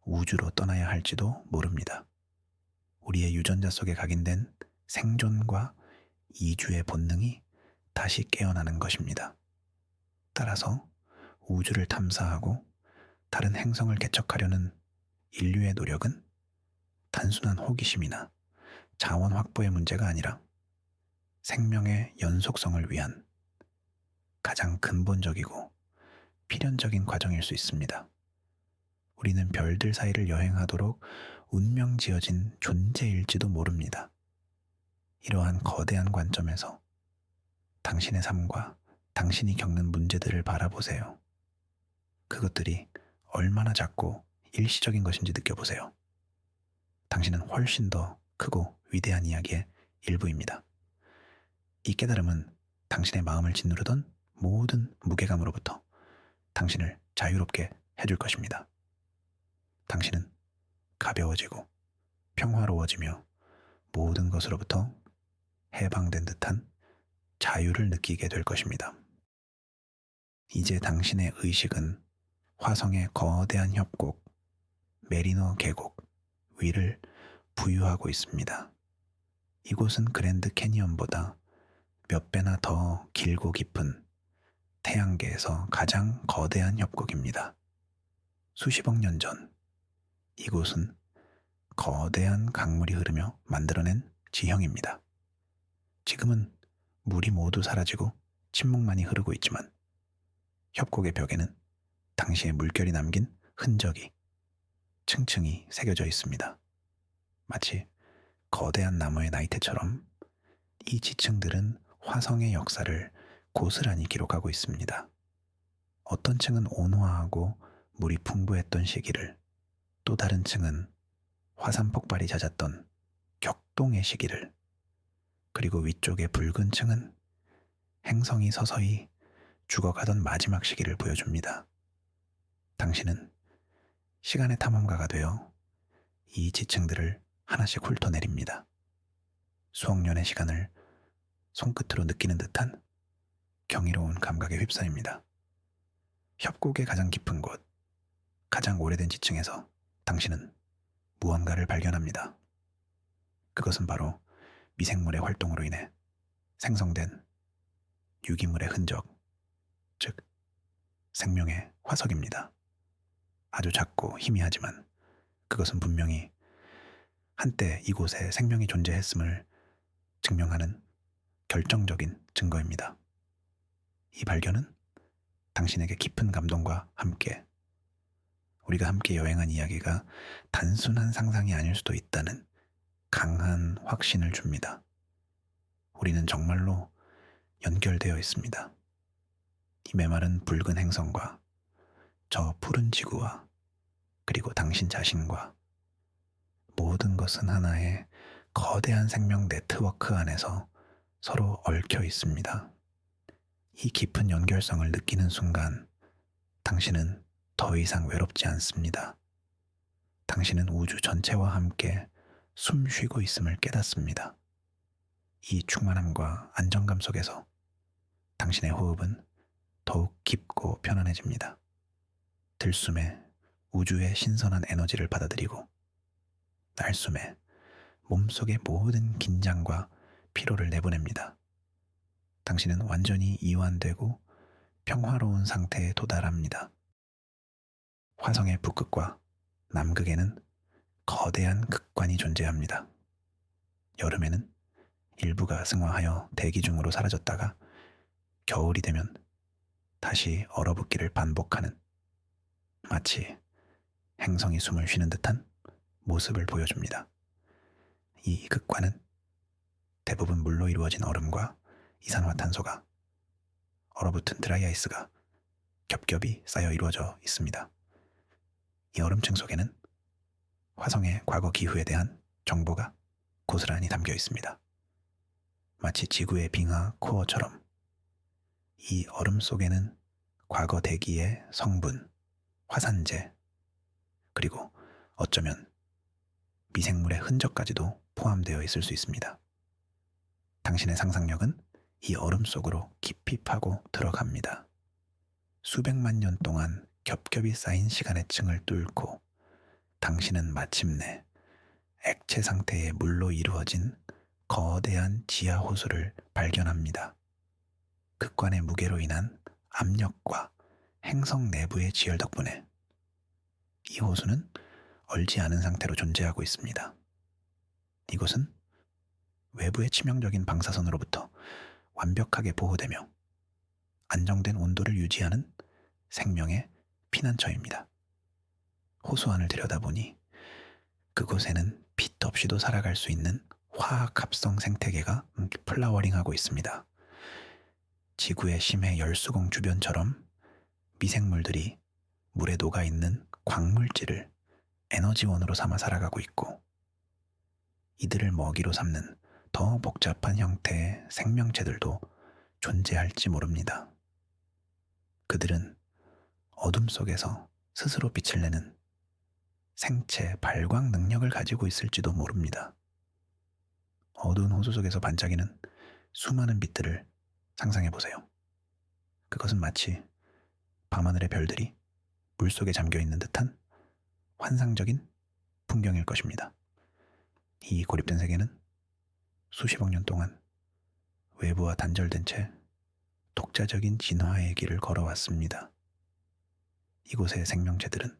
우주로 떠나야 할지도 모릅니다. 우리의 유전자 속에 각인된 생존과 이주의 본능이 다시 깨어나는 것입니다. 따라서 우주를 탐사하고 다른 행성을 개척하려는 인류의 노력은 단순한 호기심이나 자원 확보의 문제가 아니라 생명의 연속성을 위한 가장 근본적이고 필연적인 과정일 수 있습니다. 우리는 별들 사이를 여행하도록 운명 지어진 존재일지도 모릅니다. 이러한 거대한 관점에서 당신의 삶과 당신이 겪는 문제들을 바라보세요. 그것들이 얼마나 작고 일시적인 것인지 느껴보세요. 당신은 훨씬 더 크고 위대한 이야기의 일부입니다. 이 깨달음은 당신의 마음을 짓누르던 모든 무게감으로부터 당신을 자유롭게 해줄 것입니다. 당신은 가벼워지고 평화로워지며 모든 것으로부터 해방된 듯한 자유를 느끼게 될 것입니다. 이제 당신의 의식은 화성의 거대한 협곡, 메리너 계곡 위를 부유하고 있습니다. 이곳은 그랜드 캐니언보다 몇 배나 더 길고 깊은 태양계에서 가장 거대한 협곡입니다. 수십억 년 전, 이곳은 거대한 강물이 흐르며 만들어낸 지형입니다. 지금은 물이 모두 사라지고 침묵만이 흐르고 있지만 협곡의 벽에는 당시의 물결이 남긴 흔적이 층층이 새겨져 있습니다. 마치 거대한 나무의 나이테처럼 이 지층들은 화성의 역사를 고스란히 기록하고 있습니다. 어떤 층은 온화하고 물이 풍부했던 시기를, 또 다른 층은 화산 폭발이 잦았던 격동의 시기를, 그리고 위쪽의 붉은 층은 행성이 서서히 죽어가던 마지막 시기를 보여줍니다. 당신은 시간의 탐험가가 되어 이 지층들을 하나씩 훑어내립니다. 수억 년의 시간을 손끝으로 느끼는 듯한 경이로운 감각에 휩싸입니다. 협곡의 가장 깊은 곳, 가장 오래된 지층에서 당신은 무언가를 발견합니다. 그것은 바로 미생물의 활동으로 인해 생성된 유기물의 흔적, 즉 생명의 화석입니다. 아주 작고 희미하지만 그것은 분명히 한때 이곳에 생명이 존재했음을 증명하는 결정적인 증거입니다. 이 발견은 당신에게 깊은 감동과 함께 우리가 함께 여행한 이야기가 단순한 상상이 아닐 수도 있다는 강한 확신을 줍니다. 우리는 정말로 연결되어 있습니다. 이 메마른 붉은 행성과 저 푸른 지구와 그리고 당신 자신과 모든 것은 하나의 거대한 생명 네트워크 안에서 서로 얽혀 있습니다. 이 깊은 연결성을 느끼는 순간 당신은 더 이상 외롭지 않습니다. 당신은 우주 전체와 함께 숨 쉬고 있음을 깨닫습니다. 이 충만함과 안정감 속에서 당신의 호흡은 더욱 깊고 편안해집니다. 들숨에 우주의 신선한 에너지를 받아들이고 날숨에 몸속의 모든 긴장과 피로를 내보냅니다. 당신은 완전히 이완되고 평화로운 상태에 도달합니다. 화성의 북극과 남극에는 거대한 극관이 존재합니다. 여름에는 일부가 승화하여 대기 중으로 사라졌다가 겨울이 되면 다시 얼어붙기를 반복하는, 마치 행성이 숨을 쉬는 듯한 모습을 보여줍니다. 이 극관은 대부분 물로 이루어진 얼음과 이산화탄소가 얼어붙은 드라이아이스가 겹겹이 쌓여 이루어져 있습니다. 이 얼음층 속에는 화성의 과거 기후에 대한 정보가 고스란히 담겨 있습니다. 마치 지구의 빙하 코어처럼 이 얼음 속에는 과거 대기의 성분, 화산재, 그리고 어쩌면 미생물의 흔적까지도 포함되어 있을 수 있습니다. 당신의 상상력은 이 얼음 속으로 깊이 파고 들어갑니다. 수백만 년 동안 겹겹이 쌓인 시간의 층을 뚫고 당신은 마침내 액체 상태의 물로 이루어진 거대한 지하 호수를 발견합니다. 극관의 무게로 인한 압력과 행성 내부의 지열 덕분에 이 호수는 얼지 않은 상태로 존재하고 있습니다. 이곳은 외부의 치명적인 방사선으로부터 완벽하게 보호되며 안정된 온도를 유지하는 생명의 피난처입니다. 호수 안을 들여다보니 그곳에는 빛 없이도 살아갈 수 있는 화학 합성 생태계가 플라워링하고 있습니다. 지구의 심해 열수공 주변처럼 미생물들이 물에 녹아있는 광물질을 에너지원으로 삼아 살아가고 있고, 이들을 먹이로 삼는 더 복잡한 형태의 생명체들도 존재할지 모릅니다. 그들은 어둠 속에서 스스로 빛을 내는 생체 발광 능력을 가지고 있을지도 모릅니다. 어두운 호수 속에서 반짝이는 수많은 빛들을 상상해 보세요. 그것은 마치 밤하늘의 별들이 물속에 잠겨 있는 듯한 환상적인 풍경일 것입니다. 이 고립된 세계는 수십억 년 동안 외부와 단절된 채 독자적인 진화의 길을 걸어왔습니다. 이곳의 생명체들은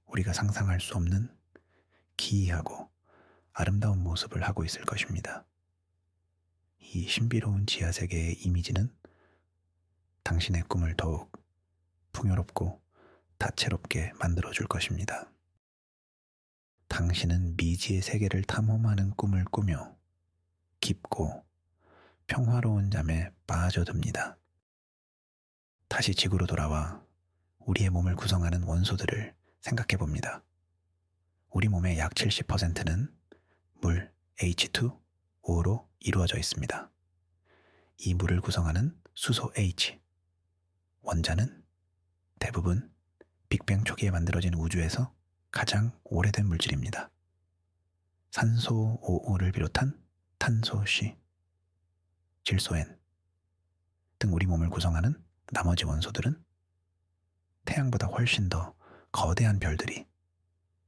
우리가 상상할 수 없는 기이하고 아름다운 모습을 하고 있을 것입니다. 이 신비로운 지하세계의 이미지는 당신의 꿈을 더욱 풍요롭고 다채롭게 만들어줄 것입니다. 당신은 미지의 세계를 탐험하는 꿈을 꾸며 깊고 평화로운 잠에 빠져듭니다. 다시 지구로 돌아와 우리의 몸을 구성하는 원소들을 생각해 봅니다. 우리 몸의 약 70%는 물 H2O로 이루어져 있습니다. 이 물을 구성하는 수소 H, 원자는 대부분 빅뱅 초기에 만들어진 우주에서 가장 오래된 물질입니다. 산소 O를 비롯한 탄소 C, 질소 N 등 우리 몸을 구성하는 나머지 원소들은 태양보다 훨씬 더 거대한 별들이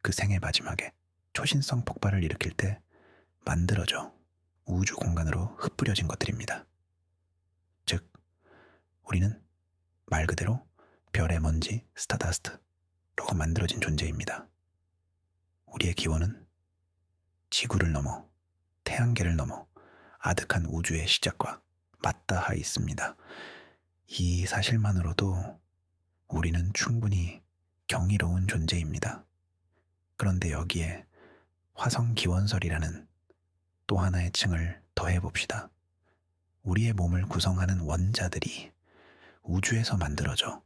그 생의 마지막에 초신성 폭발을 일으킬 때 만들어져 우주 공간으로 흩뿌려진 것들입니다. 즉, 우리는 말 그대로 별의 먼지, 스타다스트로 만들어진 존재입니다. 우리의 기원은 지구를 넘어 태양계를 넘어 아득한 우주의 시작과 맞닿아 있습니다. 이 사실만으로도 우리는 충분히 경이로운 존재입니다. 그런데 여기에 화성 기원설이라는 또 하나의 층을 더해봅시다. 우리의 몸을 구성하는 원자들이 우주에서 만들어져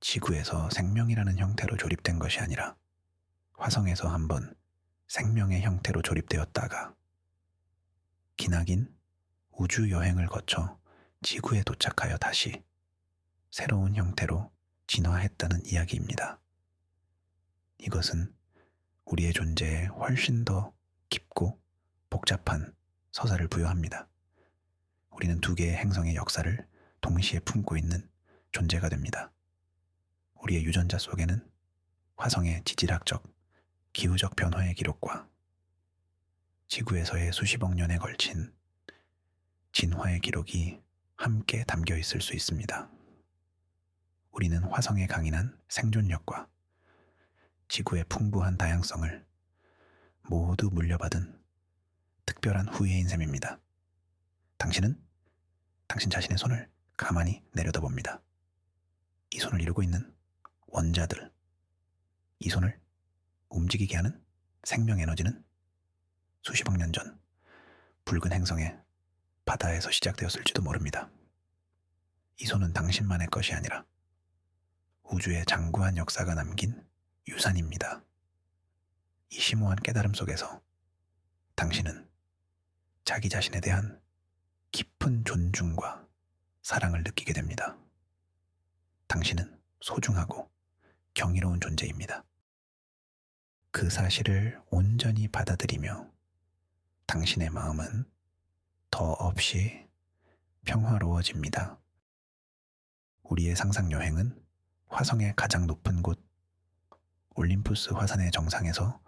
지구에서 생명이라는 형태로 조립된 것이 아니라 화성에서 한번 생명의 형태로 조립되었다가 기나긴 우주 여행을 거쳐 지구에 도착하여 다시 새로운 형태로 진화했다는 이야기입니다. 이것은 우리의 존재에 훨씬 더 깊고 복잡한 서사를 부여합니다. 우리는 두 개의 행성의 역사를 동시에 품고 있는 존재가 됩니다. 우리의 유전자 속에는 화성의 지질학적, 기후적 변화의 기록과 지구에서의 수십억 년에 걸친 진화의 기록이 함께 담겨 있을 수 있습니다. 우리는 화성의 강인한 생존력과 지구의 풍부한 다양성을 모두 물려받은 특별한 후예인 셈입니다. 당신은 당신 자신의 손을 가만히 내려다봅니다. 이 손을 이루고 있는 원자들, 이 손을 움직이게 하는 생명 에너지는 수십억 년 전 붉은 행성의 바다에서 시작되었을지도 모릅니다. 이 손은 당신만의 것이 아니라 우주의 장구한 역사가 남긴 유산입니다. 이 심오한 깨달음 속에서 당신은 자기 자신에 대한 깊은 존중과 사랑을 느끼게 됩니다. 당신은 소중하고 경이로운 존재입니다. 그 사실을 온전히 받아들이며 당신의 마음은 더없이 평화로워집니다. 우리의 상상 여행은 화성의 가장 높은 곳 올림푸스 화산의 정상에서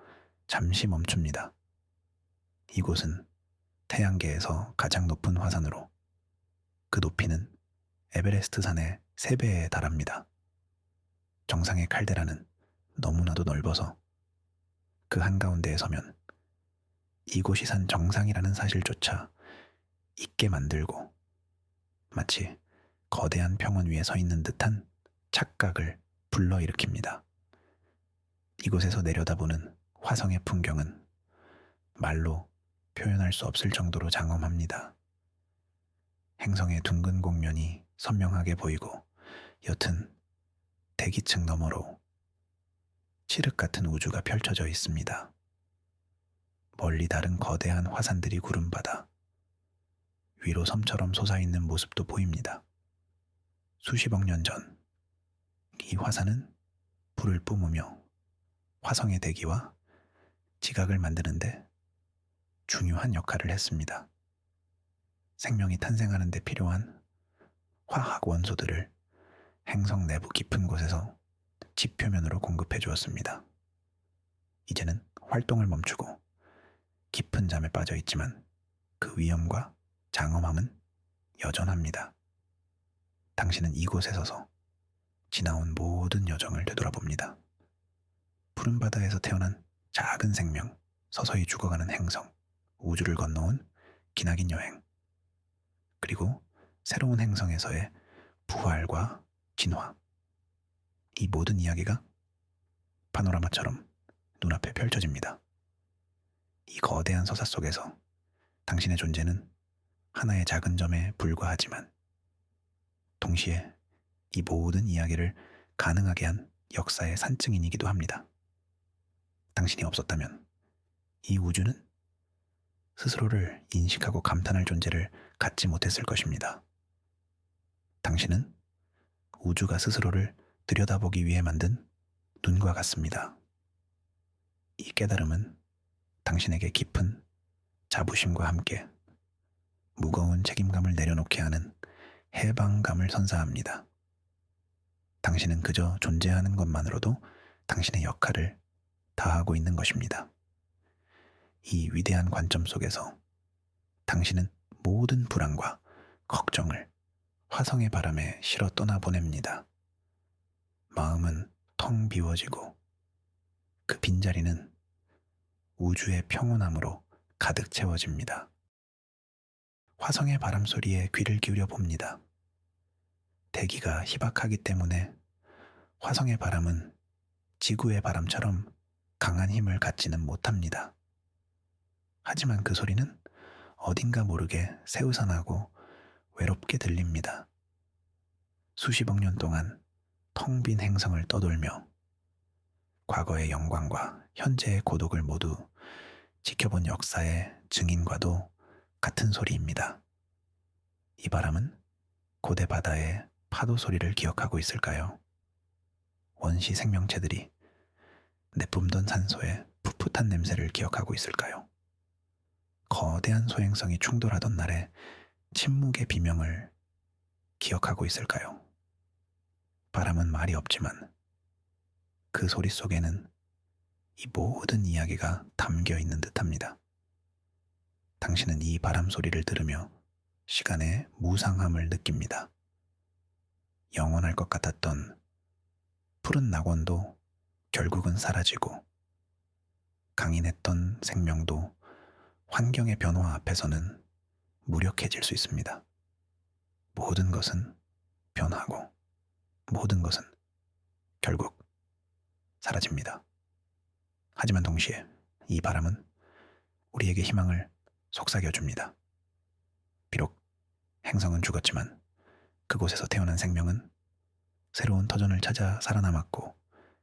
잠시 멈춥니다. 이곳은 태양계에서 가장 높은 화산으로 그 높이는 에베레스트 산의 3배에 달합니다. 정상의 칼데라는 너무나도 넓어서 그 한가운데에 서면 이곳이 산 정상이라는 사실조차 잊게 만들고 마치 거대한 평원 위에 서 있는 듯한 착각을 불러일으킵니다. 이곳에서 내려다보는 화성의 풍경은 말로 표현할 수 없을 정도로 장엄합니다. 행성의 둥근 곡면이 선명하게 보이고 옅은 대기층 너머로 칠흑 같은 우주가 펼쳐져 있습니다. 멀리 다른 거대한 화산들이 구름받아 위로 섬처럼 솟아있는 모습도 보입니다. 수십억 년 전, 이 화산은 불을 뿜으며 화성의 대기와 지각을 만드는데 중요한 역할을 했습니다. 생명이 탄생하는 데 필요한 화학 원소들을 행성 내부 깊은 곳에서 지표면으로 공급해 주었습니다. 이제는 활동을 멈추고 깊은 잠에 빠져 있지만 그 위험과 장엄함은 여전합니다. 당신은 이곳에 서서 지나온 모든 여정을 되돌아봅니다. 푸른 바다에서 태어난 작은 생명, 서서히 죽어가는 행성, 우주를 건너온 기나긴 여행, 그리고 새로운 행성에서의 부활과 진화. 이 모든 이야기가 파노라마처럼 눈앞에 펼쳐집니다. 이 거대한 서사 속에서 당신의 존재는 하나의 작은 점에 불과하지만 동시에 이 모든 이야기를 가능하게 한 역사의 산증인이기도 합니다. 당신이 없었다면 이 우주는 스스로를 인식하고 감탄할 존재를 갖지 못했을 것입니다. 당신은 우주가 스스로를 들여다보기 위해 만든 눈과 같습니다. 이 깨달음은 당신에게 깊은 자부심과 함께 무거운 책임감을 내려놓게 하는 해방감을 선사합니다. 당신은 그저 존재하는 것만으로도 당신의 역할을 다하고 있는 것입니다. 이 위대한 관점 속에서 당신은 모든 불안과 걱정을 화성의 바람에 실어 떠나보냅니다. 마음은 텅 비워지고 그 빈자리는 우주의 평온함으로 가득 채워집니다. 화성의 바람 소리에 귀를 기울여 봅니다. 대기가 희박하기 때문에 화성의 바람은 지구의 바람처럼 강한 힘을 갖지는 못합니다. 하지만 그 소리는 어딘가 모르게 새우산하고 외롭게 들립니다. 수십억 년 동안 텅 빈 행성을 떠돌며 과거의 영광과 현재의 고독을 모두 지켜본 역사의 증인과도 같은 소리입니다. 이 바람은 고대 바다의 파도 소리를 기억하고 있을까요? 원시 생명체들이 내뿜던 산소의 풋풋한 냄새를 기억하고 있을까요? 거대한 소행성이 충돌하던 날의 침묵의 비명을 기억하고 있을까요? 바람은 말이 없지만 그 소리 속에는 이 모든 이야기가 담겨 있는 듯합니다. 당신은 이 바람 소리를 들으며 시간의 무상함을 느낍니다. 영원할 것 같았던 푸른 낙원도 결국은 사라지고 강인했던 생명도 환경의 변화 앞에서는 무력해질 수 있습니다. 모든 것은 변하고 모든 것은 결국 사라집니다. 하지만 동시에 이 바람은 우리에게 희망을 속삭여줍니다. 비록 행성은 죽었지만 그곳에서 태어난 생명은 새로운 터전을 찾아 살아남았고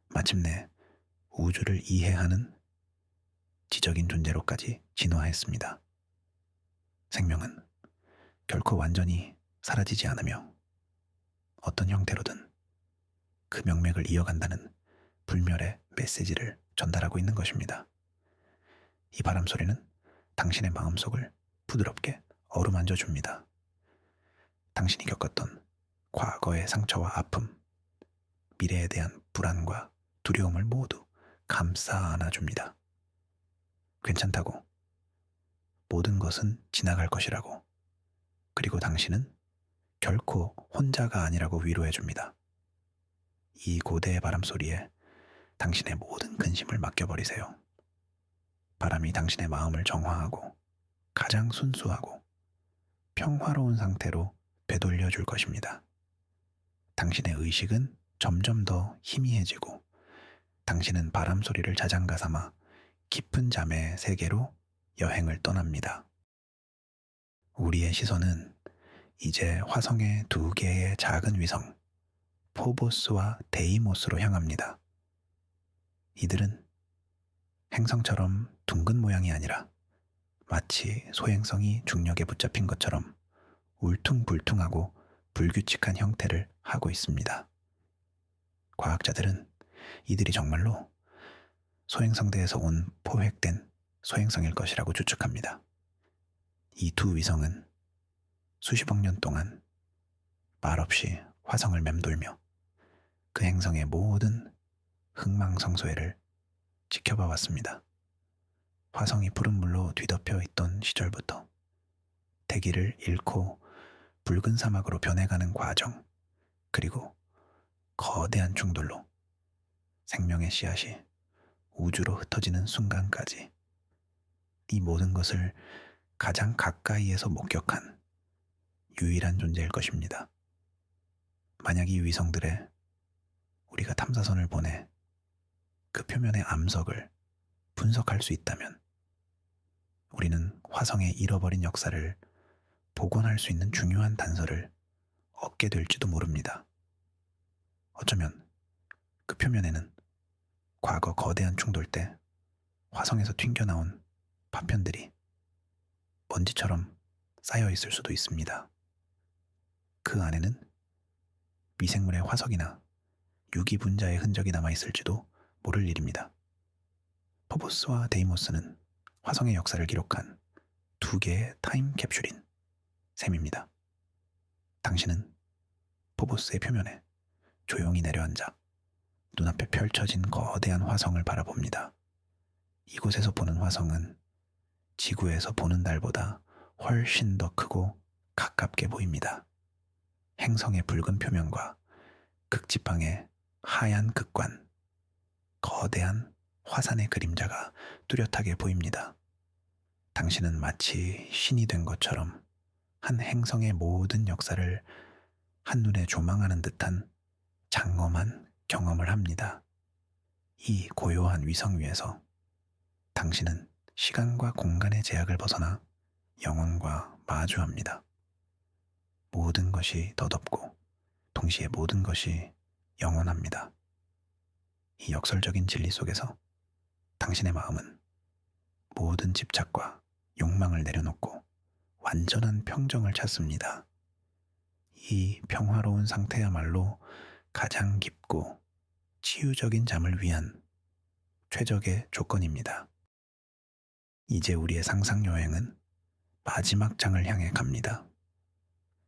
마침내 우주를 이해하는 지적인 존재로까지 진화했습니다. 생명은 결코 완전히 사라지지 않으며 어떤 형태로든 그 명맥을 이어간다는 불멸의 메시지를 전달하고 있는 것입니다. 이 바람 소리는 당신의 마음속을 부드럽게 어루만져 줍니다. 당신이 겪었던 과거의 상처와 아픔, 미래에 대한 불안과 두려움을 모두 감싸 안아줍니다. 괜찮다고, 모든 것은 지나갈 것이라고, 그리고 당신은 결코 혼자가 아니라고 위로해줍니다. 이 고대의 바람 소리에 당신의 모든 근심을 맡겨버리세요. 바람이 당신의 마음을 정화하고 가장 순수하고 평화로운 상태로 되돌려 줄 것입니다. 당신의 의식은 점점 더 희미해지고 당신은 바람 소리를 자장가 삼아 깊은 잠의 세계로 여행을 떠납니다. 우리의 시선은 이제 화성의 두 개의 작은 위성, 포보스와 데이모스로 향합니다. 이들은 행성처럼 둥근 모양이 아니라 마치 소행성이 중력에 붙잡힌 것처럼 울퉁불퉁하고 불규칙한 형태를 하고 있습니다. 과학자들은 이들이 정말로 소행성대에서 온 포획된 소행성일 것이라고 추측합니다. 이 두 위성은 수십억 년 동안 말없이 화성을 맴돌며 그 행성의 모든 흥망성쇠를 지켜봐 왔습니다. 화성이 푸른 물로 뒤덮여 있던 시절부터 대기를 잃고 붉은 사막으로 변해가는 과정, 그리고 거대한 충돌로 생명의 씨앗이 우주로 흩어지는 순간까지 이 모든 것을 가장 가까이에서 목격한 유일한 존재일 것입니다. 만약 이 위성들에 우리가 탐사선을 보내 그 표면의 암석을 분석할 수 있다면 우리는 화성의 잃어버린 역사를 복원할 수 있는 중요한 단서를 얻게 될지도 모릅니다. 어쩌면 그 표면에는 과거 거대한 충돌 때 화성에서 튕겨나온 파편들이 먼지처럼 쌓여 있을 수도 있습니다. 그 안에는 미생물의 화석이나 유기분자의 흔적이 남아있을지도 모를 일입니다. 포보스와 데이모스는 화성의 역사를 기록한 두 개의 타임캡슐인 셈입니다. 당신은 포보스의 표면에 조용히 내려앉아 눈앞에 펼쳐진 거대한 화성을 바라봅니다. 이곳에서 보는 화성은 지구에서 보는 달보다 훨씬 더 크고 가깝게 보입니다. 행성의 붉은 표면과 극지방의 하얀 극관, 거대한 화산의 그림자가 뚜렷하게 보입니다. 당신은 마치 신이 된 것처럼 한 행성의 모든 역사를 한눈에 조망하는 듯한 장엄한 경험을 합니다. 이 고요한 위성 위에서 당신은 시간과 공간의 제약을 벗어나 영혼과 마주합니다. 모든 것이 덧없고 동시에 모든 것이 영원합니다. 이 역설적인 진리 속에서 당신의 마음은 모든 집착과 욕망을 내려놓고 완전한 평정을 찾습니다. 이 평화로운 상태야말로 가장 깊고 치유적인 잠을 위한 최적의 조건입니다. 이제 우리의 상상 여행은 마지막 장을 향해 갑니다.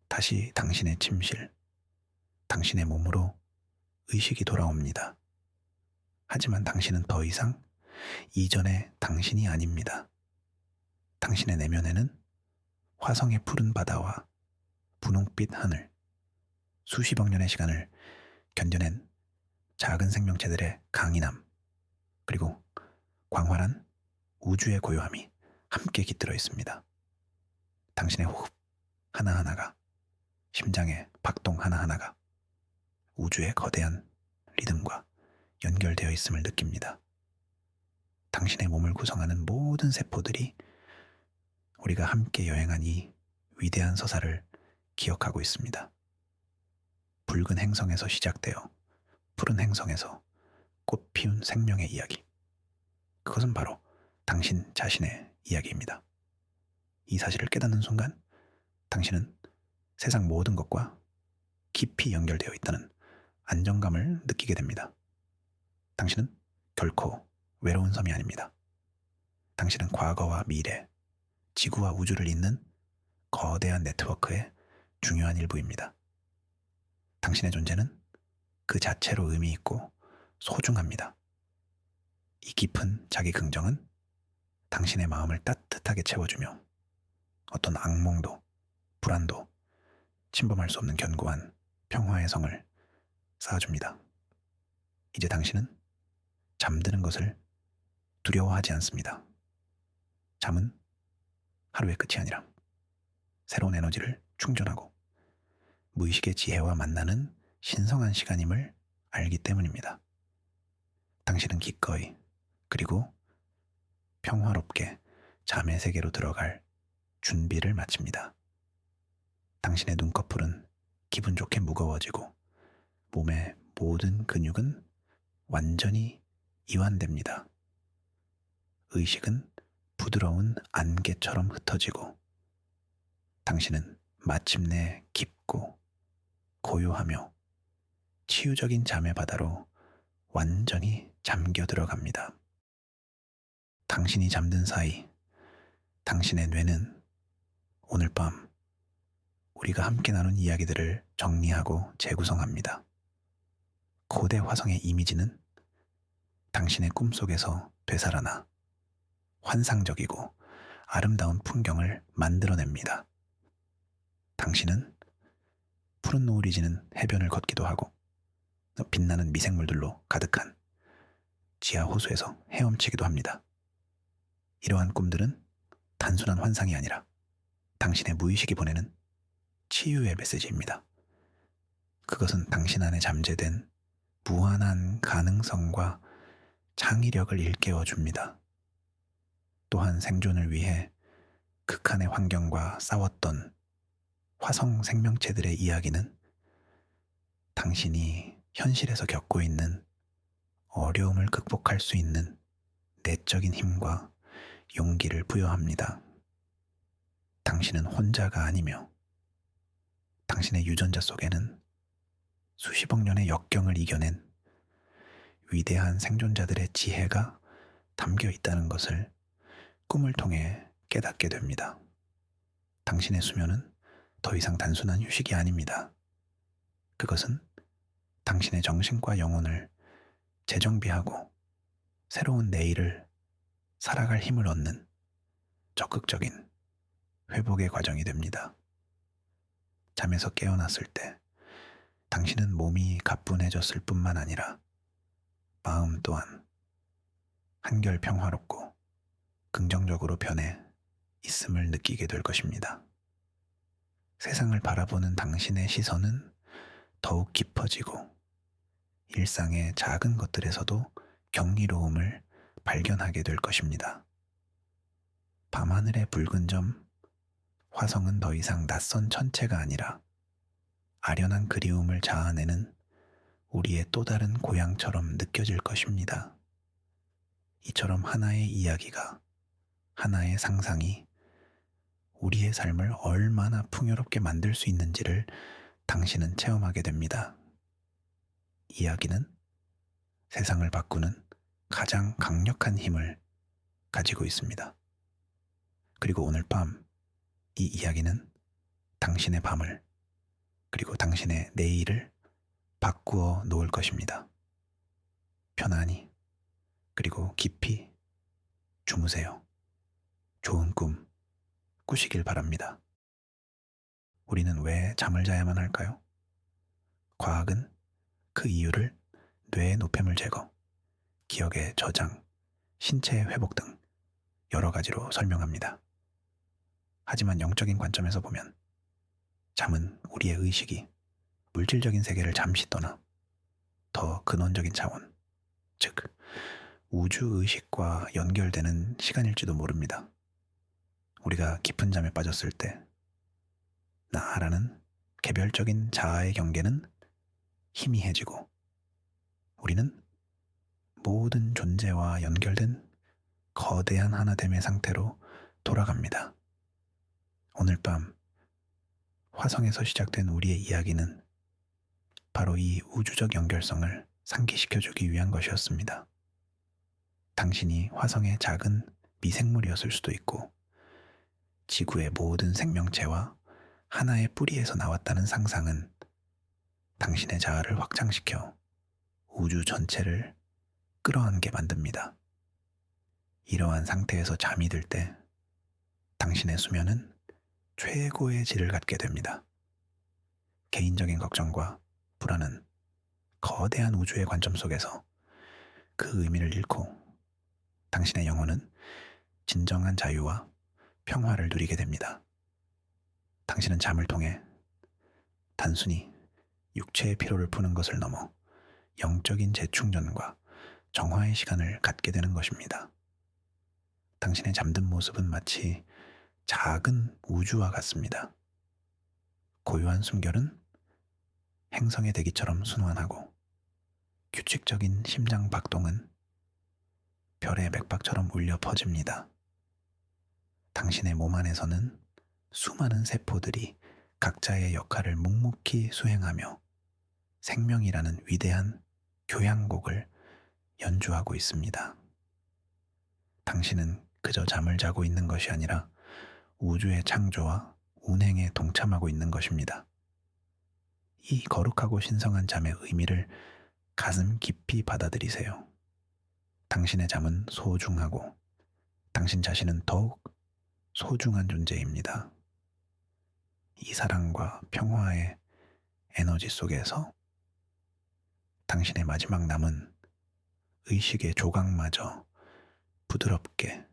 다시 당신의 침실, 당신의 몸으로 의식이 돌아옵니다. 하지만 당신은 더 이상 이전의 당신이 아닙니다. 당신의 내면에는 화성의 푸른 바다와 분홍빛 하늘, 수십억 년의 시간을 견뎌낸 작은 생명체들의 강인함, 그리고 광활한 우주의 고요함이 함께 깃들어 있습니다. 당신의 호흡 하나하나가, 심장의 박동 하나하나가 우주의 거대한 리듬과 연결되어 있음을 느낍니다. 당신의 몸을 구성하는 모든 세포들이 우리가 함께 여행한 이 위대한 서사를 기억하고 있습니다. 붉은 행성에서 시작되어 푸른 행성에서 꽃 피운 생명의 이야기. 그것은 바로 당신 자신의 이야기입니다. 이 사실을 깨닫는 순간 당신은 세상 모든 것과 깊이 연결되어 있다는 안정감을 느끼게 됩니다. 당신은 결코 외로운 섬이 아닙니다. 당신은 과거와 미래, 지구와 우주를 잇는 거대한 네트워크의 중요한 일부입니다. 당신의 존재는 그 자체로 의미 있고 소중합니다. 이 깊은 자기 긍정은 당신의 마음을 따뜻하게 채워주며 어떤 악몽도 불안도 침범할 수 없는 견고한 평화의 성을 쌓아줍니다. 이제 당신은 잠드는 것을 두려워하지 않습니다. 잠은 하루의 끝이 아니라 새로운 에너지를 충전하고 무의식의 지혜와 만나는 신성한 시간임을 알기 때문입니다. 당신은 기꺼이 그리고 평화롭게 잠의 세계로 들어갈 준비를 마칩니다. 당신의 눈꺼풀은 기분 좋게 무거워지고 몸의 모든 근육은 완전히 이완됩니다. 의식은 부드러운 안개처럼 흩어지고 당신은 마침내 깊고 고요하며 치유적인 잠의 바다로 완전히 잠겨 들어갑니다. 당신이 잠든 사이 당신의 뇌는 오늘 밤 우리가 함께 나눈 이야기들을 정리하고 재구성합니다. 고대 화성의 이미지는 당신의 꿈속에서 되살아나 환상적이고 아름다운 풍경을 만들어냅니다. 당신은 푸른 노을이 지는 해변을 걷기도 하고 빛나는 미생물들로 가득한 지하 호수에서 헤엄치기도 합니다. 이러한 꿈들은 단순한 환상이 아니라 당신의 무의식이 보내는 치유의 메시지입니다. 그것은 당신 안에 잠재된 무한한 가능성과 창의력을 일깨워 줍니다. 또한 생존을 위해 극한의 환경과 싸웠던 화성 생명체들의 이야기는 당신이 현실에서 겪고 있는 어려움을 극복할 수 있는 내적인 힘과 용기를 부여합니다. 당신은 혼자가 아니며 당신의 유전자 속에는 수십억 년의 역경을 이겨낸 위대한 생존자들의 지혜가 담겨 있다는 것을 꿈을 통해 깨닫게 됩니다. 당신의 수면은 더 이상 단순한 휴식이 아닙니다. 그것은 당신의 정신과 영혼을 재정비하고 새로운 내일을 살아갈 힘을 얻는 적극적인 회복의 과정이 됩니다. 잠에서 깨어났을 때 당신은 몸이 가뿐해졌을 뿐만 아니라 마음 또한 한결 평화롭고 긍정적으로 변해 있음을 느끼게 될 것입니다. 세상을 바라보는 당신의 시선은 더욱 깊어지고 일상의 작은 것들에서도 경이로움을 발견하게 될 것입니다. 밤하늘의 붉은 점, 화성은 더 이상 낯선 천체가 아니라 아련한 그리움을 자아내는 우리의 또 다른 고향처럼 느껴질 것입니다. 이처럼 하나의 이야기가, 하나의 상상이 우리의 삶을 얼마나 풍요롭게 만들 수 있는지를 당신은 체험하게 됩니다. 이야기는 세상을 바꾸는 가장 강력한 힘을 가지고 있습니다. 그리고 오늘 밤 이 이야기는 당신의 밤을 그리고 당신의 내일을 바꾸어 놓을 것입니다. 편안히 그리고 깊이 주무세요. 좋은 꿈 꾸시길 바랍니다. 우리는 왜 잠을 자야만 할까요? 과학은 그 이유를 뇌의 노폐물 제거, 기억의 저장, 신체의 회복 등 여러 가지로 설명합니다. 하지만 영적인 관점에서 보면 잠은 우리의 의식이 물질적인 세계를 잠시 떠나 더 근원적인 차원, 즉 우주의식과 연결되는 시간일지도 모릅니다. 우리가 깊은 잠에 빠졌을 때 나라는 개별적인 자아의 경계는 희미해지고 우리는 모든 존재와 연결된 거대한 하나됨의 상태로 돌아갑니다. 오늘 밤 화성에서 시작된 우리의 이야기는 바로 이 우주적 연결성을 상기시켜주기 위한 것이었습니다. 당신이 화성의 작은 미생물이었을 수도 있고 지구의 모든 생명체와 하나의 뿌리에서 나왔다는 상상은 당신의 자아를 확장시켜 우주 전체를 끌어안게 만듭니다. 이러한 상태에서 잠이 들 때 당신의 수면은 최고의 질을 갖게 됩니다. 개인적인 걱정과 불안은 거대한 우주의 관점 속에서 그 의미를 잃고 당신의 영혼은 진정한 자유와 평화를 누리게 됩니다. 당신은 잠을 통해 단순히 육체의 피로를 푸는 것을 넘어 영적인 재충전과 정화의 시간을 갖게 되는 것입니다. 당신의 잠든 모습은 마치 작은 우주와 같습니다. 고요한 숨결은 행성의 대기처럼 순환하고 규칙적인 심장 박동은 별의 맥박처럼 울려 퍼집니다. 당신의 몸 안에서는 수많은 세포들이 각자의 역할을 묵묵히 수행하며 생명이라는 위대한 교향곡을 연주하고 있습니다. 당신은 그저 잠을 자고 있는 것이 아니라 우주의 창조와 운행에 동참하고 있는 것입니다. 이 거룩하고 신성한 잠의 의미를 가슴 깊이 받아들이세요. 당신의 잠은 소중하고 당신 자신은 더욱 소중한 존재입니다. 이 사랑과 평화의 에너지 속에서 당신의 마지막 남은 의식의 조각마저 부드럽게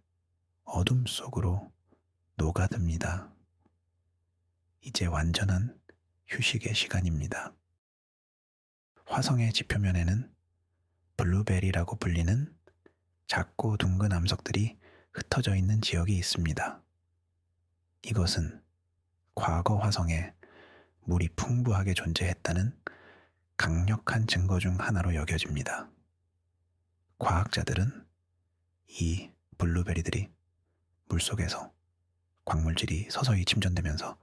어둠 속으로 녹아듭니다. 이제 완전한 휴식의 시간입니다. 화성의 지표면에는 블루베리라고 불리는 작고 둥근 암석들이 흩어져 있는 지역이 있습니다. 이것은 과거 화성에 물이 풍부하게 존재했다는 강력한 증거 중 하나로 여겨집니다. 과학자들은 이 블루베리들이 물속에서 광물질이 서서히 침전되면서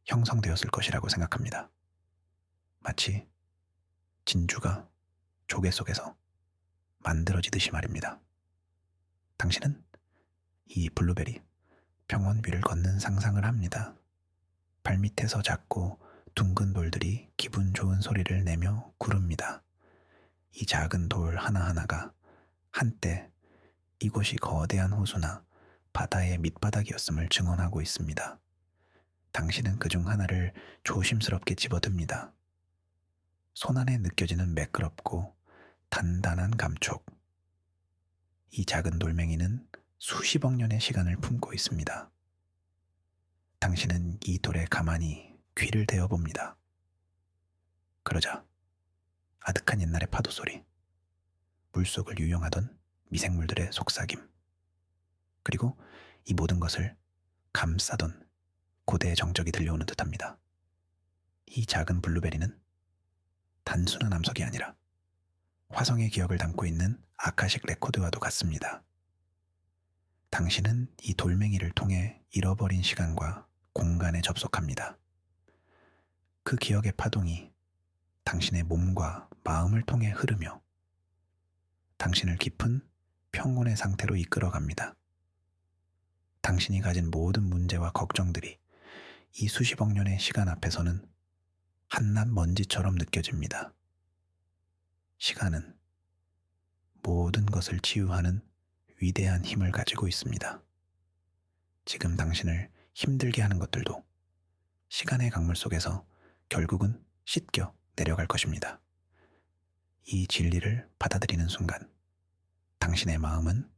형성되었을 것이라고 생각합니다. 마치 진주가 조개 속에서 만들어지듯이 말입니다. 당신은 이 블루베리 평원 위를 걷는 상상을 합니다. 발밑에서 작고 둥근 돌들이 기분 좋은 소리를 내며 구릅니다. 이 작은 돌 하나하나가 한때 이곳이 거대한 호수나 바다의 밑바닥이었음을 증언하고 있습니다. 당신은 그중 하나를 조심스럽게 집어듭니다. 손안에 느껴지는 매끄럽고 단단한 감촉. 이 작은 돌멩이는 수십억 년의 시간을 품고 있습니다. 당신은 이 돌에 가만히 귀를 대어봅니다. 그러자 아득한 옛날의 파도 소리, 물속을 유영하던 미생물들의 속삭임, 그리고 이 모든 것을 감싸던 고대의 정적이 들려오는 듯합니다. 이 작은 블루베리는 단순한 암석이 아니라 화성의 기억을 담고 있는 아카식 레코드와도 같습니다. 당신은 이 돌멩이를 통해 잃어버린 시간과 공간에 접속합니다. 그 기억의 파동이 당신의 몸과 마음을 통해 흐르며 당신을 깊은 평온의 상태로 이끌어갑니다. 당신이 가진 모든 문제와 걱정들이 이 수십억 년의 시간 앞에서는 한낱 먼지처럼 느껴집니다. 시간은 모든 것을 치유하는 위대한 힘을 가지고 있습니다. 지금 당신을 힘들게 하는 것들도 시간의 강물 속에서 결국은 씻겨 내려갈 것입니다. 이 진리를 받아들이는 순간 당신의 마음은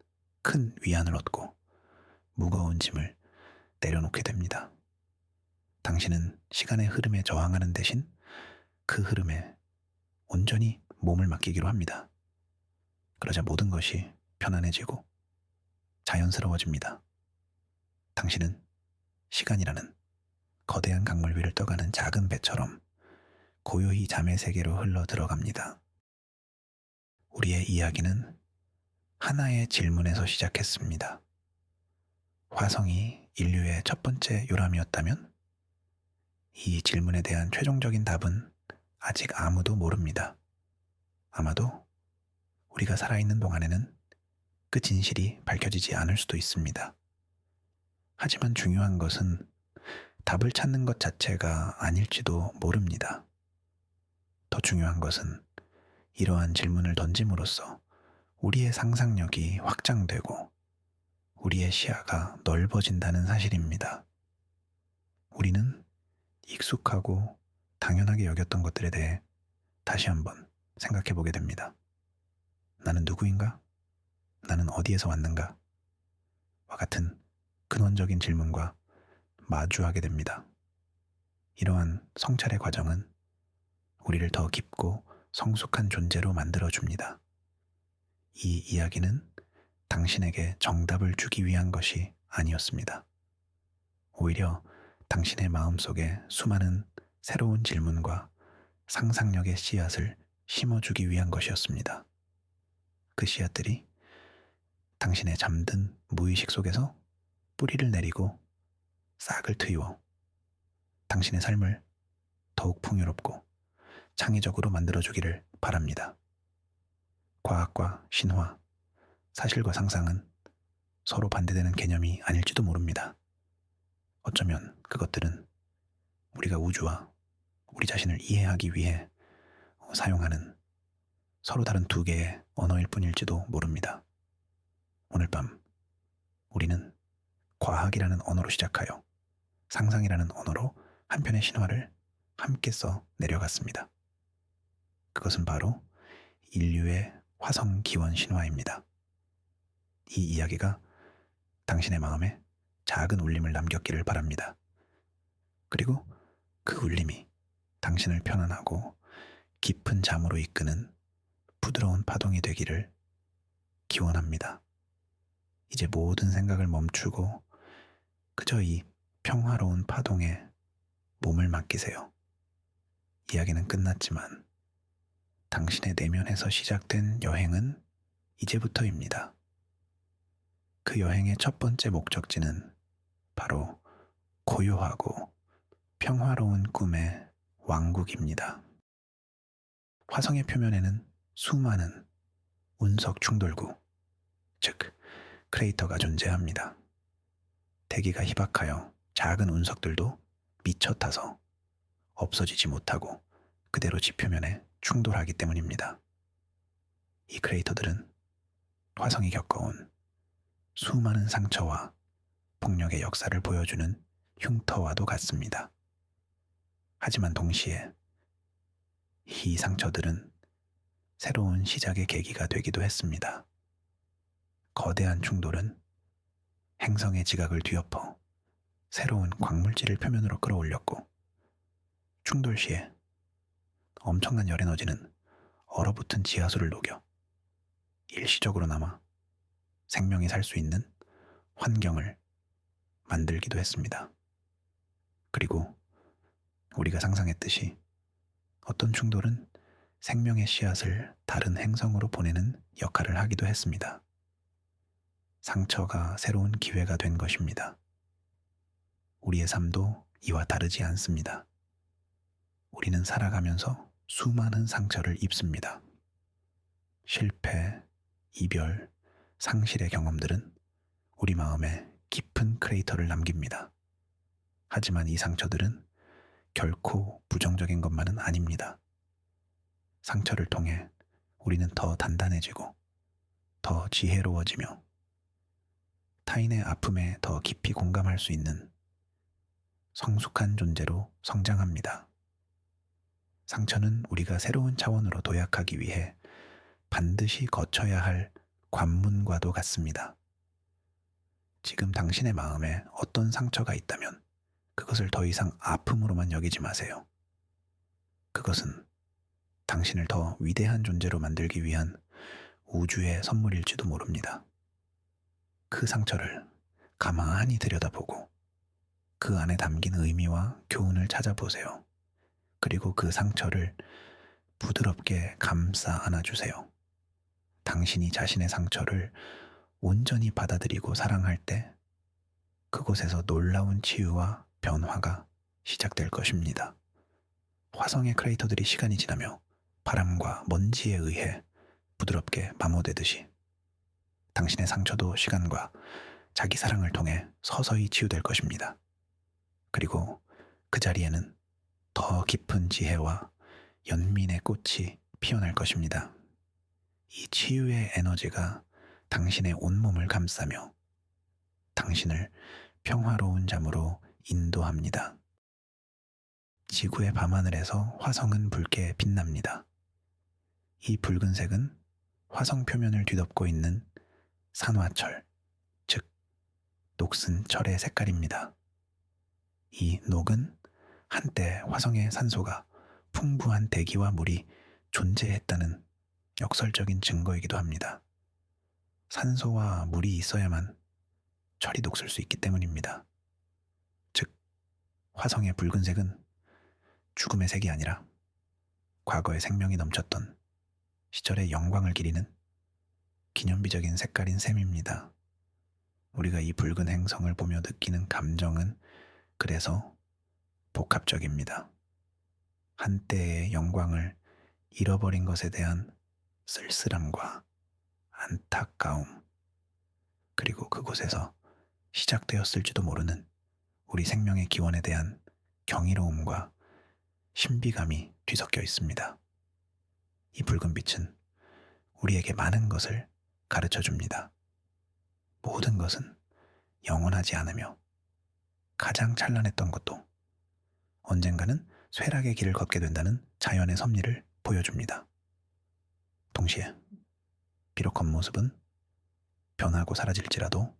큰 위안을 얻고 무거운 짐을 내려놓게 됩니다. 당신은 시간의 흐름에 저항하는 대신 그 흐름에 온전히 몸을 맡기기로 합니다. 그러자 모든 것이 편안해지고 자연스러워집니다. 당신은 시간이라는 거대한 강물 위를 떠가는 작은 배처럼 고요히 잠의 세계로 흘러 들어갑니다. 우리의 이야기는 하나의 질문에서 시작했습니다. 화성이 인류의 첫 번째 요람이었다면? 이 질문에 대한 최종적인 답은 아직 아무도 모릅니다. 아마도 우리가 살아있는 동안에는 그 진실이 밝혀지지 않을 수도 있습니다. 하지만 중요한 것은 답을 찾는 것 자체가 아닐지도 모릅니다. 더 중요한 것은 이러한 질문을 던짐으로써 우리의 상상력이 확장되고 우리의 시야가 넓어진다는 사실입니다. 우리는 익숙하고 당연하게 여겼던 것들에 대해 다시 한번 생각해 보게 됩니다. 나는 누구인가? 나는 어디에서 왔는가? 와 같은 근원적인 질문과 마주하게 됩니다. 이러한 성찰의 과정은 우리를 더 깊고 성숙한 존재로 만들어줍니다. 이 이야기는 당신에게 정답을 주기 위한 것이 아니었습니다. 오히려 당신의 마음속에 수많은 새로운 질문과 상상력의 씨앗을 심어주기 위한 것이었습니다. 그 씨앗들이 당신의 잠든 무의식 속에서 뿌리를 내리고 싹을 트이워 당신의 삶을 더욱 풍요롭고 창의적으로 만들어주기를 바랍니다. 과학과 신화, 사실과 상상은 서로 반대되는 개념이 아닐지도 모릅니다. 어쩌면 그것들은 우리가 우주와 우리 자신을 이해하기 위해 사용하는 서로 다른 두 개의 언어일 뿐일지도 모릅니다. 오늘 밤 우리는 과학이라는 언어로 시작하여 상상이라는 언어로 한 편의 신화를 함께 써 내려갔습니다. 그것은 바로 인류의 화성 기원 신화입니다. 이 이야기가 당신의 마음에 작은 울림을 남겼기를 바랍니다. 그리고 그 울림이 당신을 편안하고 깊은 잠으로 이끄는 부드러운 파동이 되기를 기원합니다. 이제 모든 생각을 멈추고 그저 이 평화로운 파동에 몸을 맡기세요. 이야기는 끝났지만 당신의 내면에서 시작된 여행은 이제부터입니다. 그 여행의 첫 번째 목적지는 바로 고요하고 평화로운 꿈의 왕국입니다. 화성의 표면에는 수많은 운석 충돌구, 즉 크레이터가 존재합니다. 대기가 희박하여 작은 운석들도 미쳐 타서 없어지지 못하고 그대로 지표면에 충돌하기 때문입니다. 이 크레이터들은 화성이 겪어온 수많은 상처와 폭력의 역사를 보여주는 흉터와도 같습니다. 하지만 동시에 이 상처들은 새로운 시작의 계기가 되기도 했습니다. 거대한 충돌은 행성의 지각을 뒤엎어 새로운 광물질을 표면으로 끌어올렸고, 충돌 시에 엄청난 열에너지는 얼어붙은 지하수를 녹여 일시적으로나마 생명이 살 수 있는 환경을 만들기도 했습니다. 그리고 우리가 상상했듯이 어떤 충돌은 생명의 씨앗을 다른 행성으로 보내는 역할을 하기도 했습니다. 상처가 새로운 기회가 된 것입니다. 우리의 삶도 이와 다르지 않습니다. 우리는 살아가면서 수많은 상처를 입습니다. 실패, 이별, 상실의 경험들은 우리 마음에 깊은 크레이터를 남깁니다. 하지만 이 상처들은 결코 부정적인 것만은 아닙니다. 상처를 통해 우리는 더 단단해지고 더 지혜로워지며 타인의 아픔에 더 깊이 공감할 수 있는 성숙한 존재로 성장합니다. 상처는 우리가 새로운 차원으로 도약하기 위해 반드시 거쳐야 할 관문과도 같습니다. 지금 당신의 마음에 어떤 상처가 있다면 그것을 더 이상 아픔으로만 여기지 마세요. 그것은 당신을 더 위대한 존재로 만들기 위한 우주의 선물일지도 모릅니다. 그 상처를 가만히 들여다보고 그 안에 담긴 의미와 교훈을 찾아보세요. 그리고 그 상처를 부드럽게 감싸 안아주세요. 당신이 자신의 상처를 온전히 받아들이고 사랑할 때 그곳에서 놀라운 치유와 변화가 시작될 것입니다. 화성의 크레이터들이 시간이 지나며 바람과 먼지에 의해 부드럽게 마모되듯이 당신의 상처도 시간과 자기 사랑을 통해 서서히 치유될 것입니다. 그리고 그 자리에는 더 깊은 지혜와 연민의 꽃이 피어날 것입니다. 이 치유의 에너지가 당신의 온몸을 감싸며 당신을 평화로운 잠으로 인도합니다. 지구의 밤하늘에서 화성은 붉게 빛납니다. 이 붉은색은 화성 표면을 뒤덮고 있는 산화철, 즉 녹슨 철의 색깔입니다. 이 녹은 한때 화성의 산소가 풍부한 대기와 물이 존재했다는 역설적인 증거이기도 합니다. 산소와 물이 있어야만 철이 녹슬 수 있기 때문입니다. 즉, 화성의 붉은색은 죽음의 색이 아니라 과거의 생명이 넘쳤던 시절의 영광을 기리는 기념비적인 색깔인 셈입니다. 우리가 이 붉은 행성을 보며 느끼는 감정은 그래서 복합적입니다. 한때의 영광을 잃어버린 것에 대한 쓸쓸함과 안타까움, 그리고 그곳에서 시작되었을지도 모르는 우리 생명의 기원에 대한 경이로움과 신비감이 뒤섞여 있습니다. 이 붉은 빛은 우리에게 많은 것을 가르쳐 줍니다. 모든 것은 영원하지 않으며 가장 찬란했던 것도 언젠가는 쇠락의 길을 걷게 된다는 자연의 섭리를 보여줍니다. 동시에 비록 겉모습은 변하고 사라질지라도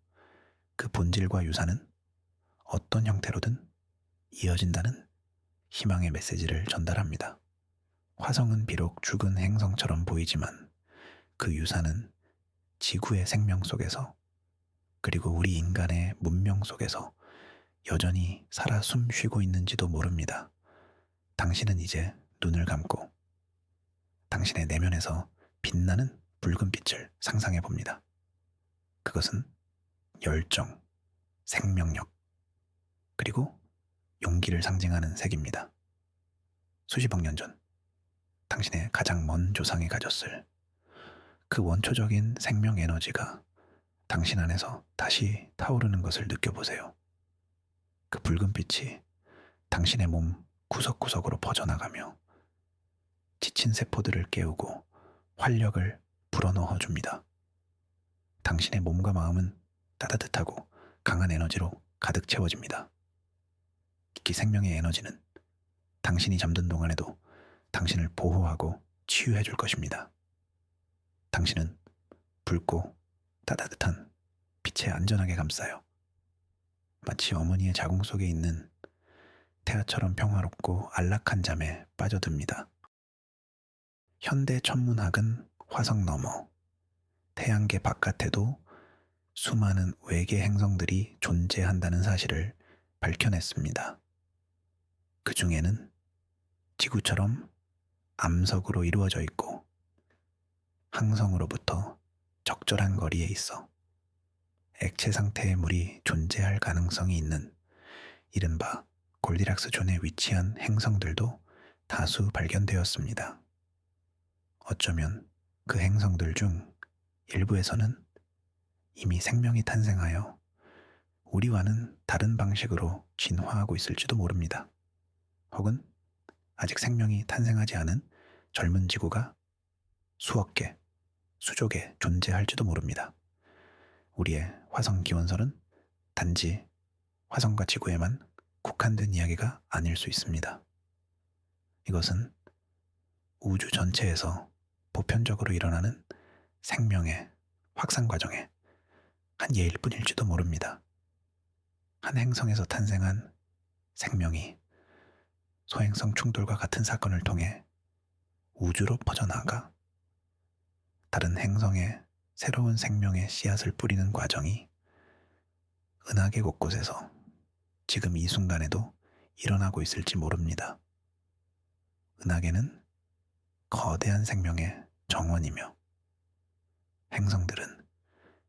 그 본질과 유산은 어떤 형태로든 이어진다는 희망의 메시지를 전달합니다. 화성은 비록 죽은 행성처럼 보이지만 그 유산은 지구의 생명 속에서, 그리고 우리 인간의 문명 속에서 여전히 살아 숨 쉬고 있는지도 모릅니다. 당신은 이제 눈을 감고 당신의 내면에서 빛나는 붉은 빛을 상상해 봅니다. 그것은 열정, 생명력, 그리고 용기를 상징하는 색입니다. 수십억 년 전 당신의 가장 먼 조상이 가졌을 그 원초적인 생명 에너지가 당신 안에서 다시 타오르는 것을 느껴보세요. 그 붉은 빛이 당신의 몸 구석구석으로 퍼져나가며 지친 세포들을 깨우고 활력을 불어넣어 줍니다. 당신의 몸과 마음은 따뜻하고 강한 에너지로 가득 채워집니다. 이 생명의 에너지는 당신이 잠든 동안에도 당신을 보호하고 치유해 줄 것입니다. 당신은 붉고 따뜻한 빛에 안전하게 감싸요. 마치 어머니의 자궁 속에 있는 태아처럼 평화롭고 안락한 잠에 빠져듭니다. 현대 천문학은 화성 너머, 태양계 바깥에도 수많은 외계 행성들이 존재한다는 사실을 밝혀냈습니다. 그 중에는 지구처럼 암석으로 이루어져 있고 항성으로부터 적절한 거리에 있어 액체 상태의 물이 존재할 가능성이 있는 이른바 골디락스 존에 위치한 행성들도 다수 발견되었습니다. 어쩌면 그 행성들 중 일부에서는 이미 생명이 탄생하여 우리와는 다른 방식으로 진화하고 있을지도 모릅니다. 혹은 아직 생명이 탄생하지 않은 젊은 지구가 수억 개, 수조 개 존재할지도 모릅니다. 우리의 화성 기원설은 단지 화성과 지구에만 국한된 이야기가 아닐 수 있습니다. 이것은 우주 전체에서 보편적으로 일어나는 생명의 확산 과정의 한 예일 뿐일지도 모릅니다. 한 행성에서 탄생한 생명이 소행성 충돌과 같은 사건을 통해 우주로 퍼져나가 다른 행성에 새로운 생명의 씨앗을 뿌리는 과정이 은하계 곳곳에서 지금 이 순간에도 일어나고 있을지 모릅니다. 은하계는 거대한 생명의 정원이며 행성들은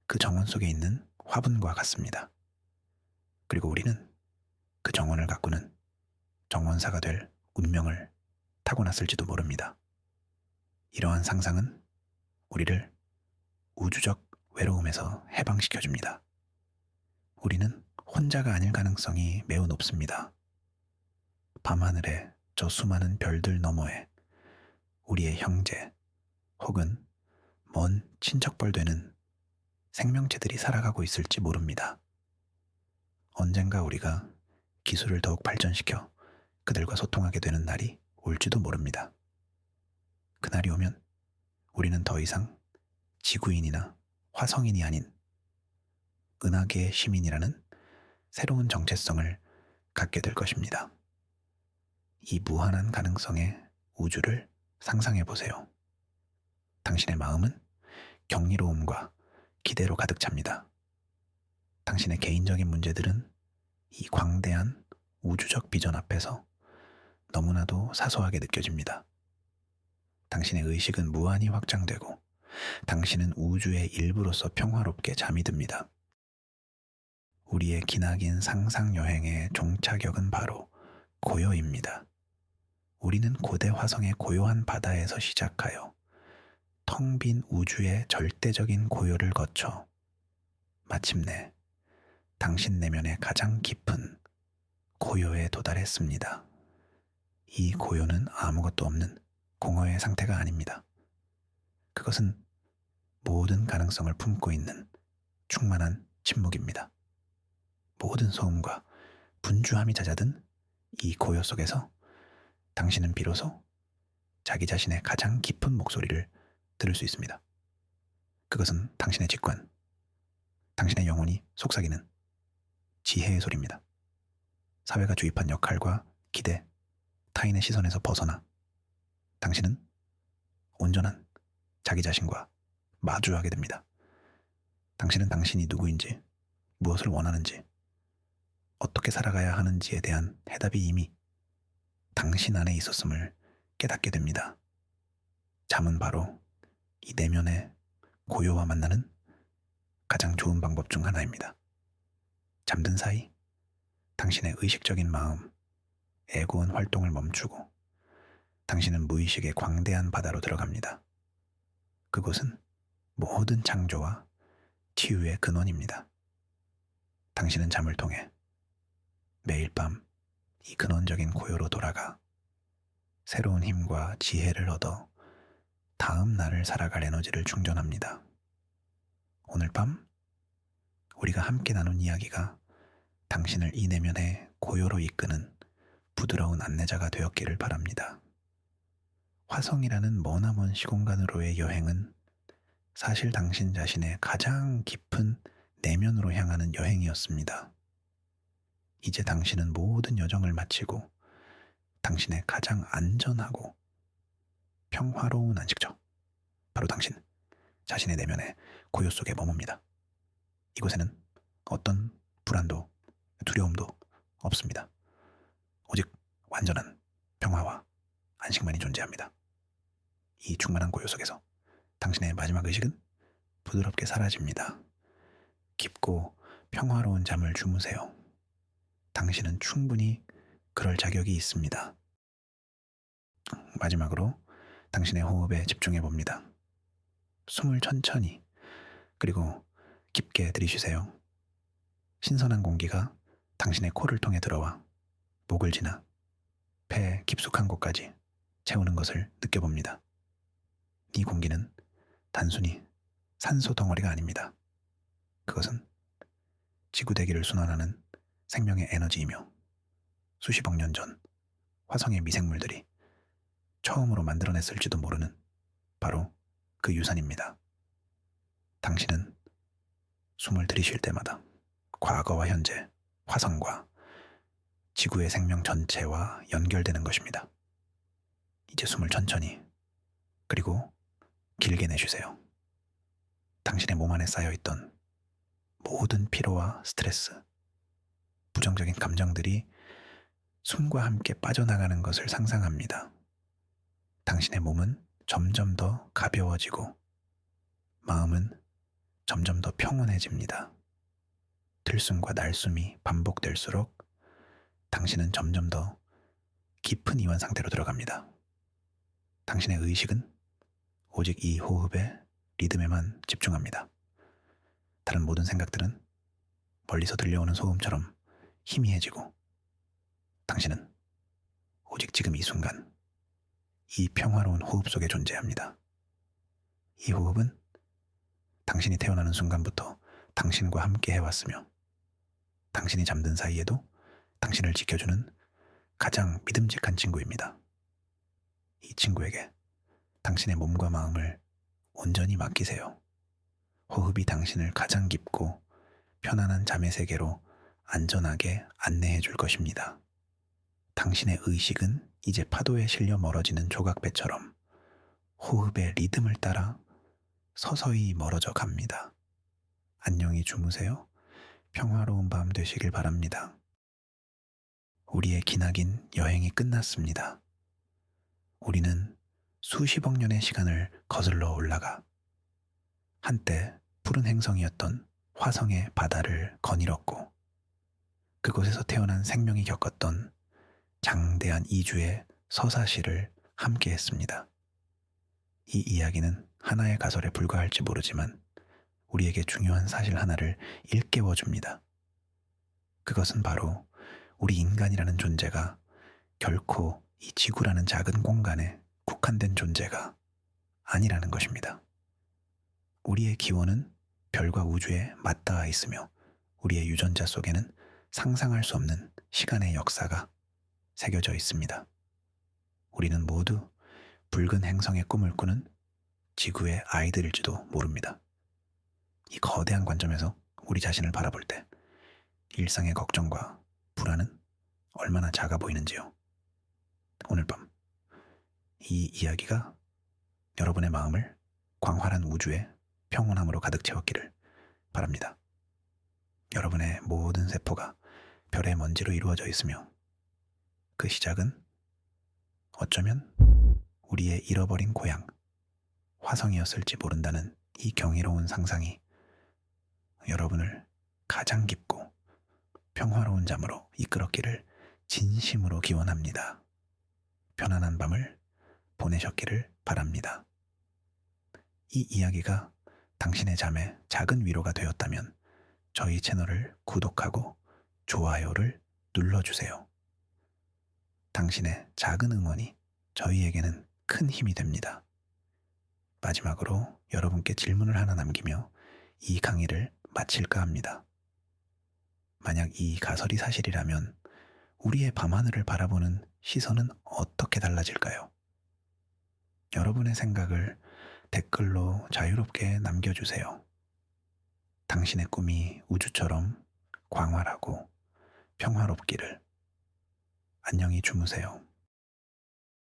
그 정원 속에 있는 화분과 같습니다. 그리고 우리는 그 정원을 가꾸는 정원사가 될 운명을 타고났을지도 모릅니다. 이러한 상상은 우리를 우주적 외로움에서 해방시켜줍니다. 우리는 혼자가 아닐 가능성이 매우 높습니다. 밤하늘의 저 수많은 별들 너머에 우리의 형제 혹은 먼 친척벌 되는 생명체들이 살아가고 있을지 모릅니다. 언젠가 우리가 기술을 더욱 발전시켜 그들과 소통하게 되는 날이 올지도 모릅니다. 그날이 오면 우리는 더 이상 지구인이나 화성인이 아닌 은하계의 시민이라는 새로운 정체성을 갖게 될 것입니다. 이 무한한 가능성의 우주를 상상해 보세요. 당신의 마음은 경이로움과 기대로 가득 찹니다. 당신의 개인적인 문제들은 이 광대한 우주적 비전 앞에서 너무나도 사소하게 느껴집니다. 당신의 의식은 무한히 확장되고 당신은 우주의 일부로서 평화롭게 잠이 듭니다. 우리의 기나긴 상상 여행의 종착역은 바로 고요입니다. 우리는 고대 화성의 고요한 바다에서 시작하여 텅 빈 우주의 절대적인 고요를 거쳐 마침내 당신 내면의 가장 깊은 고요에 도달했습니다. 이 고요는 아무것도 없는 공허의 상태가 아닙니다. 그것은 모든 가능성을 품고 있는 충만한 침묵입니다. 모든 소음과 분주함이 잦아든 이 고요 속에서 당신은 비로소 자기 자신의 가장 깊은 목소리를 들을 수 있습니다. 그것은 당신의 직관, 당신의 영혼이 속삭이는 지혜의 소리입니다. 사회가 주입한 역할과 기대, 타인의 시선에서 벗어나 당신은 온전한 자기 자신과 마주하게 됩니다. 당신은 당신이 누구인지, 무엇을 원하는지, 어떻게 살아가야 하는지에 대한 해답이 이미 당신 안에 있었음을 깨닫게 됩니다. 잠은 바로 이 내면의 고요와 만나는 가장 좋은 방법 중 하나입니다. 잠든 사이 당신의 의식적인 마음, 에고원 활동을 멈추고 당신은 무의식의 광대한 바다로 들어갑니다. 그곳은 모든 창조와 치유의 근원입니다. 당신은 잠을 통해 매일 밤 이 근원적인 고요로 돌아가 새로운 힘과 지혜를 얻어 다음 날을 살아갈 에너지를 충전합니다. 오늘 밤 우리가 함께 나눈 이야기가 당신을 이 내면의 고요로 이끄는 부드러운 안내자가 되었기를 바랍니다. 화성이라는 머나먼 시공간으로의 여행은 사실 당신 자신의 가장 깊은 내면으로 향하는 여행이었습니다. 이제 당신은 모든 여정을 마치고 당신의 가장 안전하고 평화로운 안식처, 바로 당신 자신의 내면의 고요 속에 머뭅니다. 이곳에는 어떤 불안도 두려움도 없습니다. 오직 완전한 평화와 안식만이 존재합니다. 이 충만한 고요 속에서 당신의 마지막 의식은 부드럽게 사라집니다. 깊고 평화로운 잠을 주무세요. 당신은 충분히 그럴 자격이 있습니다. 마지막으로 당신의 호흡에 집중해 봅니다. 숨을 천천히 그리고 깊게 들이쉬세요. 신선한 공기가 당신의 코를 통해 들어와 목을 지나 폐 깊숙한 곳까지 채우는 것을 느껴봅니다. 이 공기는 단순히 산소 덩어리가 아닙니다. 그것은 지구대기를 순환하는 생명의 에너지이며 수십억 년 전 화성의 미생물들이 처음으로 만들어냈을지도 모르는 바로 그 유산입니다. 당신은 숨을 들이쉴 때마다 과거와 현재, 화성과 지구의 생명 전체와 연결되는 것입니다. 이제 숨을 천천히 그리고 길게 내쉬세요. 당신의 몸 안에 쌓여있던 모든 피로와 스트레스, 부정적인 감정들이 숨과 함께 빠져나가는 것을 상상합니다. 당신의 몸은 점점 더 가벼워지고 마음은 점점 더 평온해집니다. 들숨과 날숨이 반복될수록 당신은 점점 더 깊은 이완 상태로 들어갑니다. 당신의 의식은 오직 이 호흡의 리듬에만 집중합니다. 다른 모든 생각들은 멀리서 들려오는 소음처럼 희미해지고 당신은 오직 지금 이 순간 이 평화로운 호흡 속에 존재합니다. 이 호흡은 당신이 태어나는 순간부터 당신과 함께 해왔으며 당신이 잠든 사이에도 당신을 지켜주는 가장 믿음직한 친구입니다. 이 친구에게 당신의 몸과 마음을 온전히 맡기세요. 호흡이 당신을 가장 깊고 편안한 잠의 세계로 안전하게 안내해 줄 것입니다. 당신의 의식은 이제 파도에 실려 멀어지는 조각배처럼 호흡의 리듬을 따라 서서히 멀어져 갑니다. 안녕히 주무세요. 평화로운 밤 되시길 바랍니다. 우리의 기나긴 여행이 끝났습니다. 우리는 수십억 년의 시간을 거슬러 올라가 한때 푸른 행성이었던 화성의 바다를 거닐었고 그곳에서 태어난 생명이 겪었던 장대한 이주의 서사시를 함께 했습니다. 이 이야기는 하나의 가설에 불과할지 모르지만 우리에게 중요한 사실 하나를 일깨워 줍니다. 그것은 바로 우리 인간이라는 존재가 결코 이 지구라는 작은 공간에 국한된 존재가 아니라는 것입니다. 우리의 기원은 별과 우주에 맞닿아 있으며 우리의 유전자 속에는 상상할 수 없는 시간의 역사가 새겨져 있습니다. 우리는 모두 붉은 행성의 꿈을 꾸는 지구의 아이들일지도 모릅니다. 이 거대한 관점에서 우리 자신을 바라볼 때 일상의 걱정과 불안은 얼마나 작아 보이는지요. 오늘 밤 이 이야기가 여러분의 마음을 광활한 우주의 평온함으로 가득 채웠기를 바랍니다. 여러분의 모든 세포가 별의 먼지로 이루어져 있으며 그 시작은 어쩌면 우리의 잃어버린 고향 화성이었을지 모른다는 이 경이로운 상상이 여러분을 가장 깊고 평화로운 잠으로 이끌었기를 진심으로 기원합니다. 편안한 밤을 보내셨기를 바랍니다. 이 이야기가 당신의 잠에 작은 위로가 되었다면 저희 채널을 구독하고 좋아요를 눌러주세요. 당신의 작은 응원이 저희에게는 큰 힘이 됩니다. 마지막으로 여러분께 질문을 하나 남기며 이 강의를 마칠까 합니다. 만약 이 가설이 사실이라면 우리의 밤하늘을 바라보는 시선은 어떻게 달라질까요? 여러분의 생각을 댓글로 자유롭게 남겨주세요. 당신의 꿈이 우주처럼 광활하고 평화롭기를. 안녕히 주무세요.